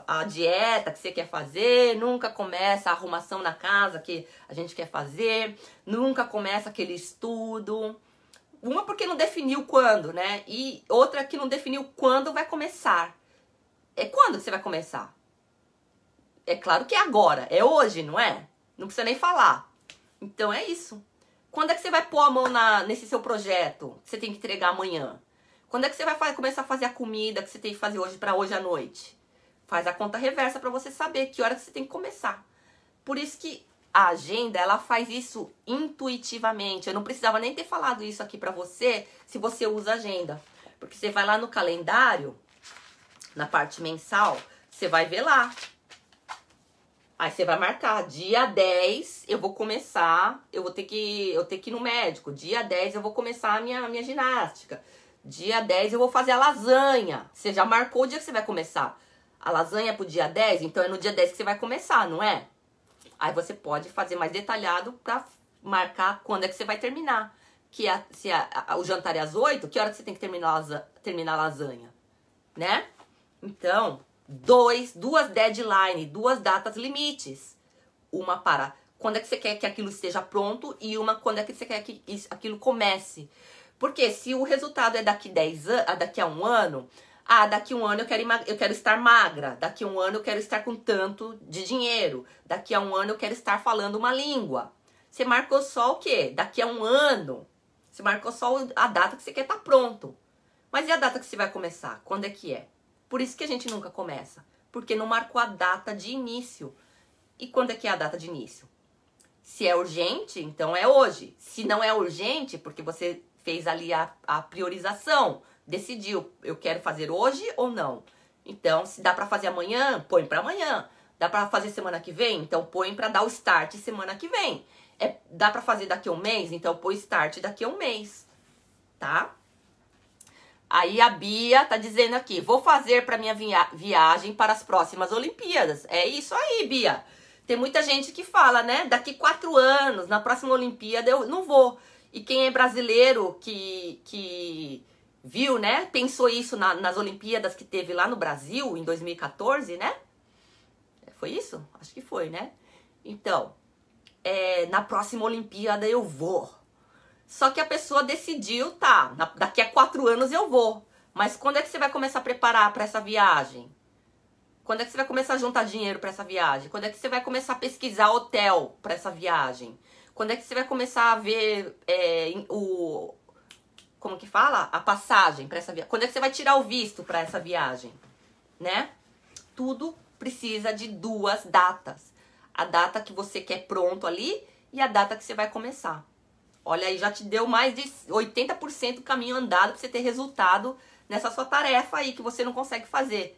a dieta que você quer fazer, nunca começa a arrumação na casa que a gente quer fazer, nunca começa aquele estudo. Uma porque não definiu quando, né? E outra que não definiu quando vai começar. É quando que você vai começar? É claro que é agora, é hoje, não é? Não precisa nem falar. Então é isso. Quando é que você vai pôr a mão nesse seu projeto que você tem que entregar amanhã? Quando é que você vai começar a fazer a comida que você tem que fazer hoje para hoje à noite? Faz a conta reversa para você saber que hora que você tem que começar. Por isso que a agenda, ela faz isso intuitivamente. Eu não precisava nem ter falado isso aqui para você se você usa agenda. Porque você vai lá no calendário, na parte mensal, você vai ver lá Aí você vai marcar, dia 10 eu vou começar, eu tenho que ir no médico. Dia 10 eu vou começar a minha ginástica. Dia 10 eu vou fazer a lasanha. Você já marcou o dia que você vai começar. A lasanha é pro dia 10, então é no dia 10 que você vai começar, não é? Aí você pode fazer mais detalhado pra marcar quando é que você vai terminar. Que o jantar é às 8, que hora que você tem que terminar a lasanha? Né? Então, duas deadlines, duas datas limites. Uma para quando é que você quer que aquilo esteja pronto e uma quando é que você quer que aquilo comece. Porque se o resultado é daqui a um ano, daqui a um ano eu quero estar magra, daqui a um ano eu quero estar com tanto de dinheiro, daqui a um ano eu quero estar falando uma língua. Você marcou só o quê? Daqui a um ano. Você marcou só a data que você quer estar pronto. Mas e a data que você vai começar? Quando é que é? Por isso que a gente nunca começa. Porque não marcou a data de início. E quando é que é a data de início? Se é urgente, então é hoje. Se não é urgente, porque você fez ali a priorização, decidiu, eu quero fazer hoje ou não. Então, se dá pra fazer amanhã, põe pra amanhã. Dá pra fazer semana que vem? Então põe pra dar o start semana que vem. Dá pra fazer daqui a um mês? Então põe start daqui a um mês. Tá? Aí a Bia tá dizendo aqui, vou fazer pra minha viagem para as próximas Olimpíadas. É isso aí, Bia. Tem muita gente que fala, né? Daqui 4 anos, na próxima Olimpíada, eu não vou. E quem é brasileiro que viu, né? Pensou isso nas Olimpíadas que teve lá no Brasil, em 2014, né? Foi isso? Acho que foi, né? Então, na próxima Olimpíada eu vou. Só que a pessoa decidiu, daqui a 4 anos eu vou. Mas quando é que você vai começar a preparar para essa viagem? Quando é que você vai começar a juntar dinheiro para essa viagem? Quando é que você vai começar a pesquisar hotel para essa viagem? Quando é que você vai começar a ver como que fala? A passagem para essa viagem? Quando é que você vai tirar o visto para essa viagem? Né? Tudo precisa de 2 datas. A data que você quer pronto ali e a data que você vai começar. Olha aí, já te deu mais de 80% do caminho andado para você ter resultado nessa sua tarefa aí que você não consegue fazer.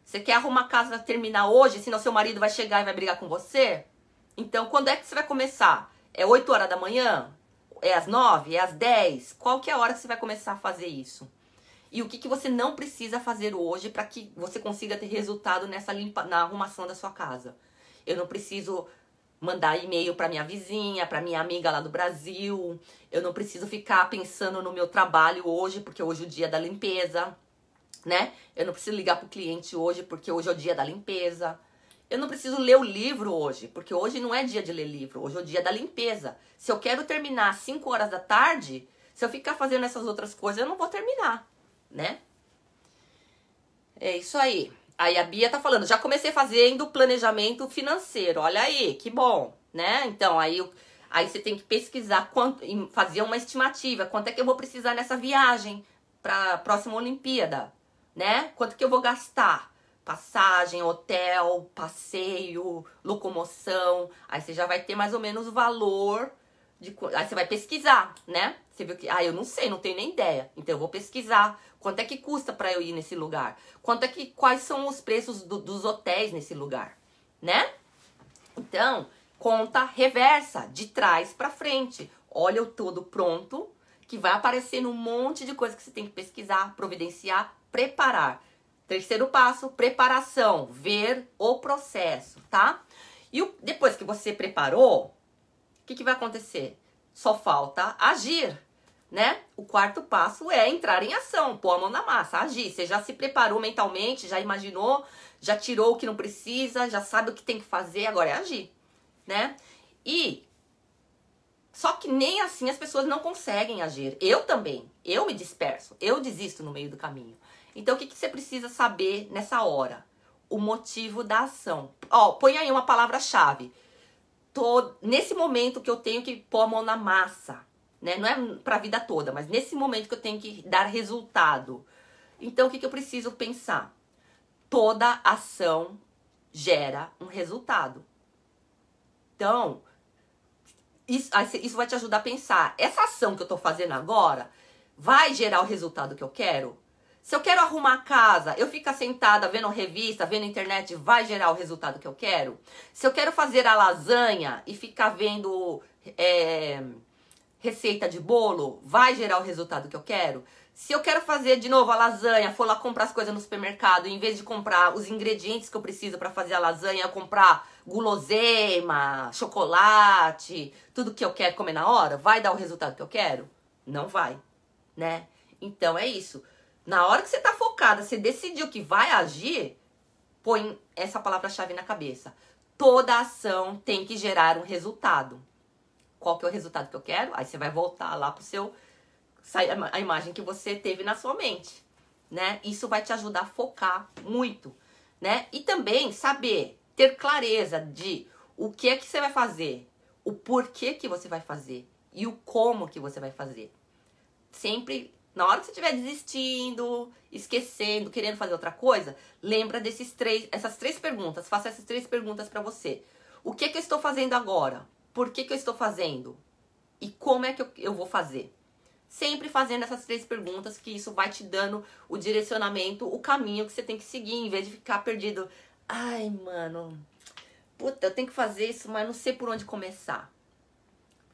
Você quer arrumar a casa terminar hoje, senão seu marido vai chegar e vai brigar com você? Então, quando é que você vai começar? É 8 horas da manhã? É às 9? É às 10? Qual que é a hora que você vai começar a fazer isso? E o que você não precisa fazer hoje para que você consiga ter resultado na arrumação da sua casa? Eu não preciso mandar e-mail para minha vizinha, para minha amiga lá do Brasil. Eu não preciso ficar pensando no meu trabalho hoje, porque hoje é o dia da limpeza, né? Eu não preciso ligar pro cliente hoje, porque hoje é o dia da limpeza. Eu não preciso ler o livro hoje, porque hoje não é dia de ler livro, hoje é o dia da limpeza. Se eu quero terminar às 5 horas da tarde, se eu ficar fazendo essas outras coisas, eu não vou terminar, né? É isso aí. Aí a Bia tá falando, já comecei fazendo planejamento financeiro, olha aí, que bom, né? Então, aí você tem que pesquisar, fazer uma estimativa, quanto é que eu vou precisar nessa viagem pra próxima Olimpíada, né? Quanto que eu vou gastar? Passagem, hotel, passeio, locomoção, aí você já vai ter mais ou menos o valor, aí você vai pesquisar, né? Você viu que, eu não sei, não tenho nem ideia, então eu vou pesquisar. Quanto é que custa para eu ir nesse lugar? Quais são os preços dos hotéis nesse lugar, né? Então, conta reversa, de trás para frente. Olha o todo pronto, que vai aparecendo um monte de coisa que você tem que pesquisar, providenciar, preparar. Terceiro passo, preparação, ver o processo, tá? E depois que você preparou, o que vai acontecer? Só falta agir, né? O quarto passo é entrar em ação, pôr a mão na massa, agir. Você já se preparou mentalmente, já imaginou, já tirou o que não precisa, já sabe o que tem que fazer, agora é agir, né? Só que nem assim as pessoas não conseguem agir. Eu também, eu me disperso, eu desisto no meio do caminho. Então o que você precisa saber nessa hora? O motivo da ação. Põe aí uma palavra-chave. Nesse momento que eu tenho que pôr a mão na massa, né? Não é pra vida toda, mas nesse momento que eu tenho que dar resultado. Então, o que eu preciso pensar? Toda ação gera um resultado. Então, isso vai te ajudar a pensar. Essa ação que eu tô fazendo agora vai gerar o resultado que eu quero? Se eu quero arrumar a casa, eu ficar sentada vendo revista, vendo internet, vai gerar o resultado que eu quero? Se eu quero fazer a lasanha e ficar vendo receita de bolo, vai gerar o resultado que eu quero? Se eu quero fazer de novo a lasanha, for lá comprar as coisas no supermercado, em vez de comprar os ingredientes que eu preciso para fazer a lasanha, eu comprar guloseima, chocolate, tudo que eu quero comer na hora, vai dar o resultado que eu quero? Não vai, né? Então é isso. Na hora que você tá focada, você decidiu que vai agir, põe essa palavra-chave na cabeça. Toda ação tem que gerar um resultado. Qual que é o resultado que eu quero? Aí você vai voltar lá pro seu... a imagem que você teve na sua mente, né? Isso vai te ajudar a focar muito, né? E também saber, ter clareza de o que é que você vai fazer, o porquê que você vai fazer e o como que você vai fazer. Sempre, na hora que você estiver desistindo, esquecendo, querendo fazer outra coisa, lembra essas três perguntas, faça essas três perguntas para você. O que é que eu estou fazendo agora? Por que que eu estou fazendo? E como é que eu vou fazer? Sempre fazendo essas três perguntas, que isso vai te dando o direcionamento, o caminho que você tem que seguir, em vez de ficar perdido. Ai, mano, puta, eu tenho que fazer isso, mas não sei por onde começar.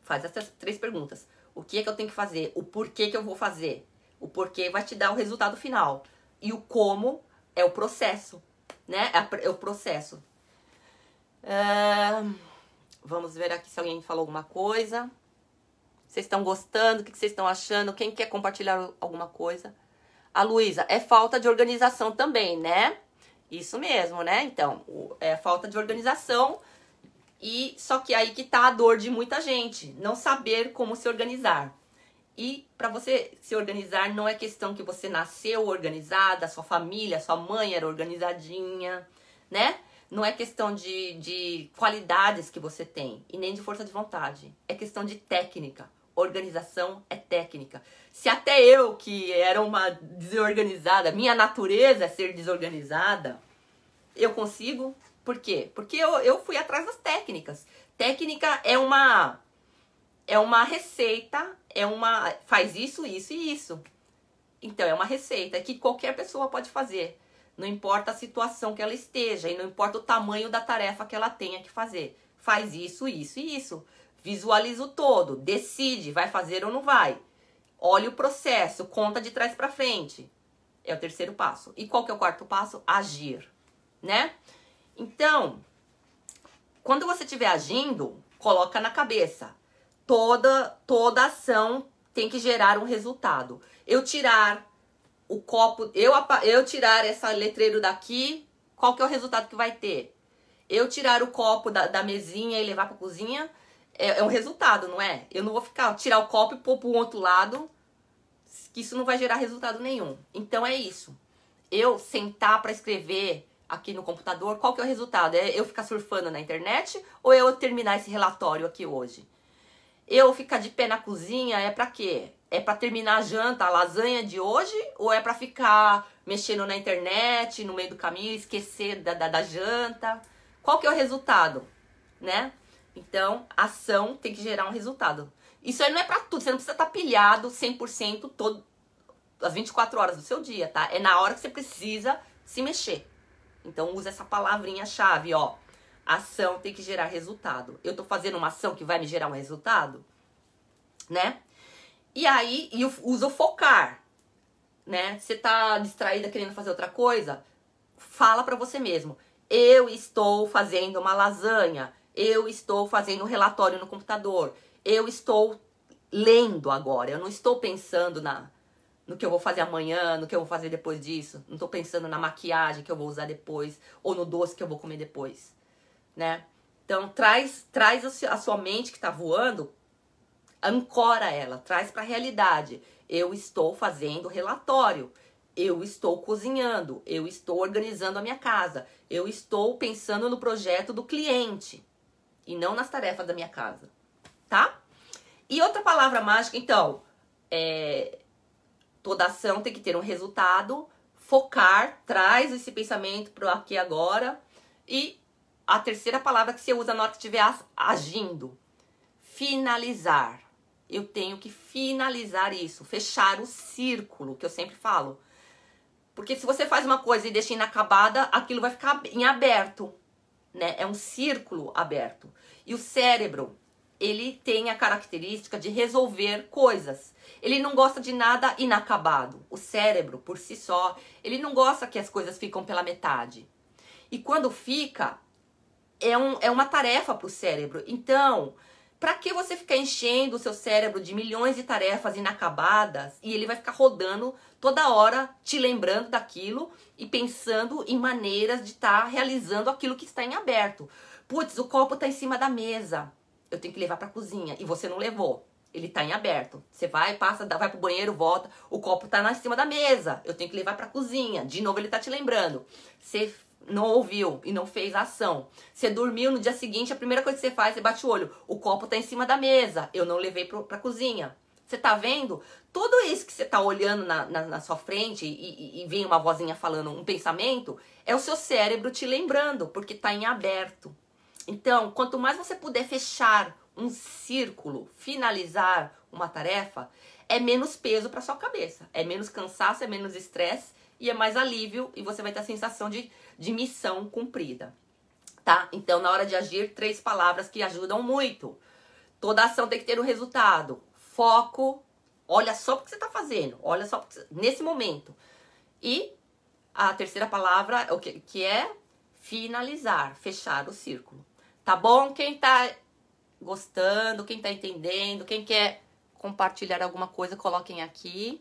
Faz essas três perguntas. O que é que eu tenho que fazer? O porquê que eu vou fazer? O porquê vai te dar o resultado final. E o como é o processo, né? É o processo. Vamos ver aqui se alguém falou alguma coisa. Vocês estão gostando? O que vocês estão achando? Quem quer compartilhar alguma coisa? A Luísa, é falta de organização também, né? Isso mesmo, né? Então, é falta de organização. E só que aí que tá a dor de muita gente, não saber como se organizar. E para você se organizar, não é questão que você nasceu organizada, sua família, sua mãe era organizadinha, né? Não é questão de qualidades que você tem e nem de força de vontade. É questão de técnica. Organização é técnica. Se até eu, que era uma desorganizada, minha natureza é ser desorganizada, eu consigo. Por quê? Porque eu fui atrás das técnicas. Técnica é uma receita, faz isso, isso e isso. Então, é uma receita que qualquer pessoa pode fazer. Não importa a situação que ela esteja e não importa o tamanho da tarefa que ela tenha que fazer. Faz isso, isso e isso. Visualiza o todo, decide, vai fazer ou não vai. Olha o processo, conta de trás para frente. É o terceiro passo. E qual que é o quarto passo? Agir, né? Então, quando você estiver agindo, coloca na cabeça. Toda ação tem que gerar um resultado. Eu tirar o copo, eu tirar essa letreiro daqui, qual que é o resultado que vai ter? Eu tirar o copo da mesinha e levar para a cozinha, é um resultado, não é? Eu não vou tirar o copo e pôr para o outro lado, que isso não vai gerar resultado nenhum. Então é isso. Eu sentar para escrever aqui no computador, qual que é o resultado? É eu ficar surfando na internet ou eu terminar esse relatório aqui hoje? Eu ficar de pé na cozinha é pra quê? É pra terminar a janta, a lasanha de hoje? Ou é pra ficar mexendo na internet, no meio do caminho, esquecer da janta? Qual que é o resultado, né? Então, a ação tem que gerar um resultado. Isso aí não é pra tudo, você não precisa estar pilhado 100% as 24 horas do seu dia, tá? É na hora que você precisa se mexer. Então, usa essa palavrinha-chave, ó. Ação tem que gerar resultado. Eu tô fazendo uma ação que vai me gerar um resultado, né? E aí, usa o focar, né? Você tá distraída querendo fazer outra coisa? Fala pra você mesmo. Eu estou fazendo uma lasanha. Eu estou fazendo um relatório no computador. Eu estou lendo agora. Eu não estou pensando no que eu vou fazer amanhã, no que eu vou fazer depois disso. Não tô pensando na maquiagem que eu vou usar depois ou no doce que eu vou comer depois, né? Então, traz a sua mente que tá voando, ancora ela, traz pra realidade. Eu estou fazendo relatório, eu estou cozinhando, eu estou organizando a minha casa, eu estou pensando no projeto do cliente e não nas tarefas da minha casa, tá? E outra palavra mágica, então, toda ação tem que ter um resultado, focar, traz esse pensamento pro aqui e agora. E a terceira palavra que você usa na hora que estiver agindo, finalizar. Eu tenho que finalizar isso, fechar o círculo, que eu sempre falo. Porque se você faz uma coisa e deixa inacabada, aquilo vai ficar em aberto, né? É um círculo aberto. E o cérebro, ele tem a característica de resolver coisas. Ele não gosta de nada inacabado. O cérebro, por si só, ele não gosta que as coisas ficam pela metade. E quando fica, é uma tarefa para o cérebro. Então, para que você ficar enchendo o seu cérebro de milhões de tarefas inacabadas e ele vai ficar rodando toda hora, te lembrando daquilo e pensando em maneiras de estar realizando aquilo que está em aberto. Putz, o copo está em cima da mesa. Eu tenho que levar para a cozinha e você não levou. Ele está em aberto. Você vai, passa, vai pro banheiro, volta. O copo está em cima da mesa. Eu tenho que levar para a cozinha. De novo ele está te lembrando. Você não ouviu e não fez a ação. Você dormiu, no dia seguinte, a primeira coisa que você faz, você bate o olho. O copo tá em cima da mesa. Eu não levei pra cozinha. Você tá vendo? Tudo isso que você tá olhando na sua frente e vem uma vozinha falando um pensamento, é o seu cérebro te lembrando, porque tá em aberto. Então, quanto mais você puder fechar um círculo, finalizar uma tarefa, é menos peso pra sua cabeça. É menos cansaço, é menos estresse e é mais alívio e você vai ter a sensação de missão cumprida, tá? Então, na hora de agir, 3 palavras que ajudam muito. Toda ação tem que ter um resultado. Foco, olha só o que você está fazendo, olha só nesse momento. E a terceira palavra, que é finalizar, fechar o círculo. Tá bom? Quem tá gostando, quem tá entendendo, quem quer compartilhar alguma coisa, coloquem aqui,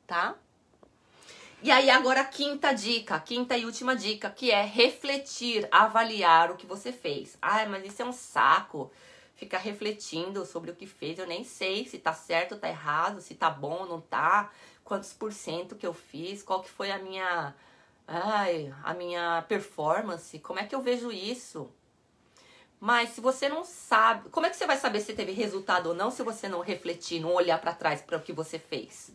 tá? E aí agora a quinta e última dica, que é refletir, avaliar o que você fez. Ai, mas isso é um saco, ficar refletindo sobre o que fez. Eu nem sei se tá certo ou tá errado, se tá bom ou não tá, quantos % que eu fiz, qual que foi a minha performance, como é que eu vejo isso? Mas se você não sabe, como é que você vai saber se teve resultado ou não se você não refletir, não olhar pra trás para o que você fez?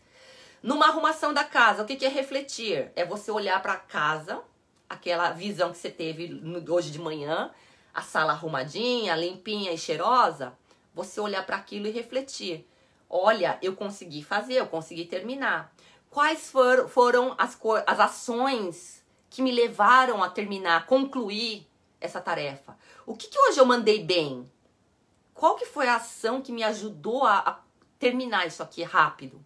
Numa arrumação da casa, o que é refletir? É você olhar para a casa, aquela visão que você teve hoje de manhã, a sala arrumadinha, limpinha e cheirosa, você olhar para aquilo e refletir. Olha, eu consegui fazer, eu consegui terminar. Quais foram as ações que me levaram a terminar, concluir essa tarefa? O que hoje eu mandei bem? Qual que foi a ação que me ajudou a terminar isso aqui rápido?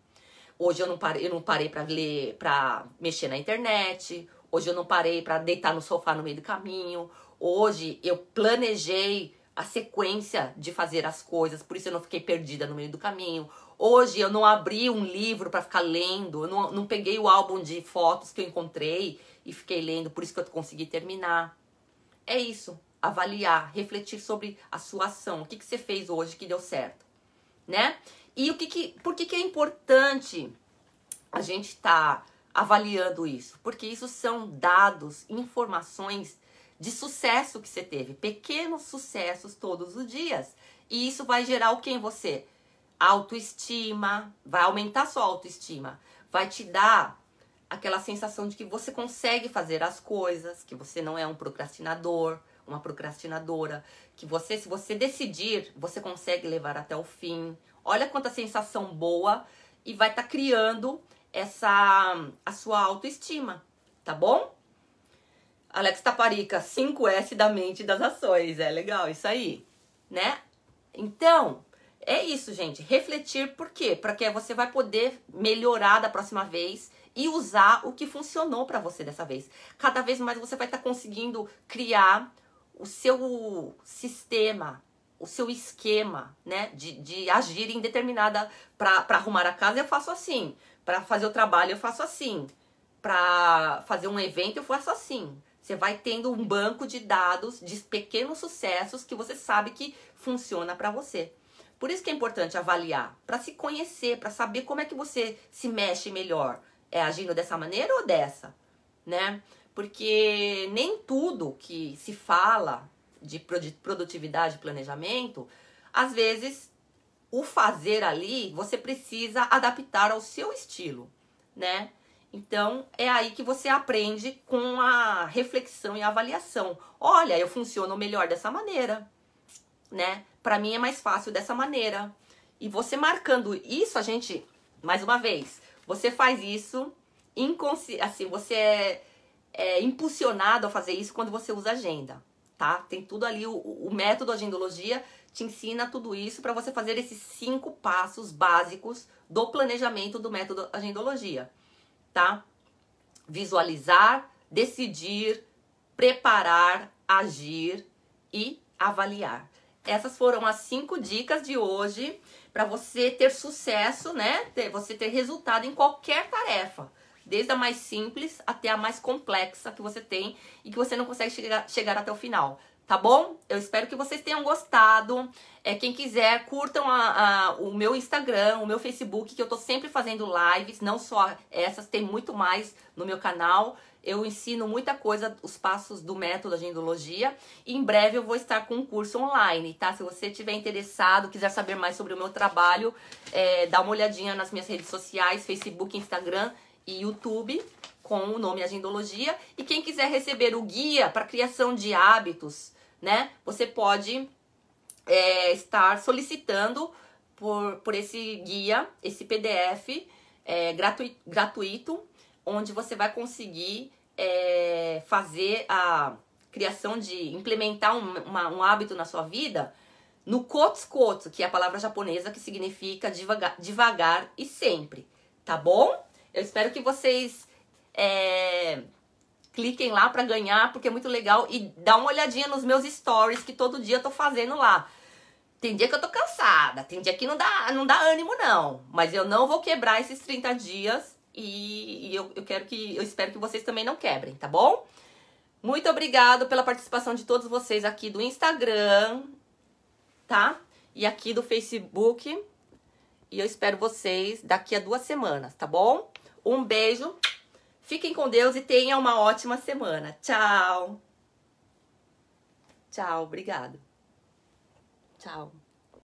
Hoje eu não parei para ler, para mexer na internet. Hoje eu não parei para deitar no sofá no meio do caminho. Hoje eu planejei a sequência de fazer as coisas, por isso eu não fiquei perdida no meio do caminho. Hoje eu não abri um livro para ficar lendo, eu não peguei o álbum de fotos que eu encontrei e fiquei lendo, por isso que eu consegui terminar. É isso, avaliar, refletir sobre a sua ação, o que você fez hoje que deu certo, né? E por que é importante a gente estar avaliando isso? Porque isso são dados, informações de sucesso que você teve. Pequenos sucessos todos os dias. E isso vai gerar o que em você? Autoestima, vai aumentar sua autoestima. Vai te dar aquela sensação de que você consegue fazer as coisas, que você não é um procrastinador, uma procrastinadora, que você, se você decidir, você consegue levar até o fim. Olha quanta sensação boa e vai estar criando a sua autoestima, tá bom? Alex Taparica, 5S da mente e das ações. É legal isso aí, né? Então, é isso, gente. Refletir por quê? Porque você vai poder melhorar da próxima vez e usar o que funcionou para você dessa vez. Cada vez mais você vai estar conseguindo criar o seu sistema, o seu esquema, né, de agir em determinada... Para arrumar a casa eu faço assim, para fazer o trabalho eu faço assim, para fazer um evento eu faço assim. Você vai tendo um banco de dados de pequenos sucessos que você sabe que funciona para você. Por isso que é importante avaliar, para se conhecer, para saber como é que você se mexe melhor. É agindo dessa maneira ou dessa, né? Porque nem tudo que se fala de produtividade e planejamento, às vezes o fazer ali você precisa adaptar ao seu estilo, né? Então é aí que você aprende com a reflexão e a avaliação. Olha, eu funciono melhor dessa maneira, né? Para mim é mais fácil dessa maneira. E você marcando isso, a gente, mais uma vez, você faz isso assim, você é impulsionado a fazer isso quando você usa agenda, tá? Tem tudo ali, o método Agendologia te ensina tudo isso para você fazer esses 5 passos básicos do planejamento do método Agendologia, tá? Visualizar, decidir, preparar, agir e avaliar. Essas foram as 5 dicas de hoje para você ter sucesso, né? Você ter resultado em qualquer tarefa, desde a mais simples até a mais complexa que você tem e que você não consegue chegar até o final. Tá bom? Eu espero que vocês tenham gostado. Quem quiser, curtam o meu Instagram, o meu Facebook, que eu tô sempre fazendo lives, não só essas, tem muito mais no meu canal. Eu ensino muita coisa, os passos do método Agendologia. E em breve eu vou estar com um curso online, tá? Se você estiver interessado, quiser saber mais sobre o meu trabalho, dá uma olhadinha nas minhas redes sociais, Facebook, Instagram e YouTube, com o nome Agendologia. E quem quiser receber o guia para criação de hábitos, né? Você pode estar solicitando por esse guia, esse PDF gratuito, onde você vai conseguir fazer a criação implementar um hábito na sua vida no Kotsu, que é a palavra japonesa que significa devagar e sempre, tá bom? Eu espero que vocês cliquem lá pra ganhar, porque é muito legal. E dá uma olhadinha nos meus stories, que todo dia eu tô fazendo lá. Tem dia que eu tô cansada, tem dia que não dá ânimo não. Mas eu não vou quebrar esses 30 dias e eu espero que vocês também não quebrem, tá bom? Muito obrigado pela participação de todos vocês aqui do Instagram, tá? E aqui do Facebook. E eu espero vocês daqui a 2 semanas, tá bom? Um beijo. Fiquem com Deus e tenham uma ótima semana. Tchau. Tchau, obrigado. Tchau.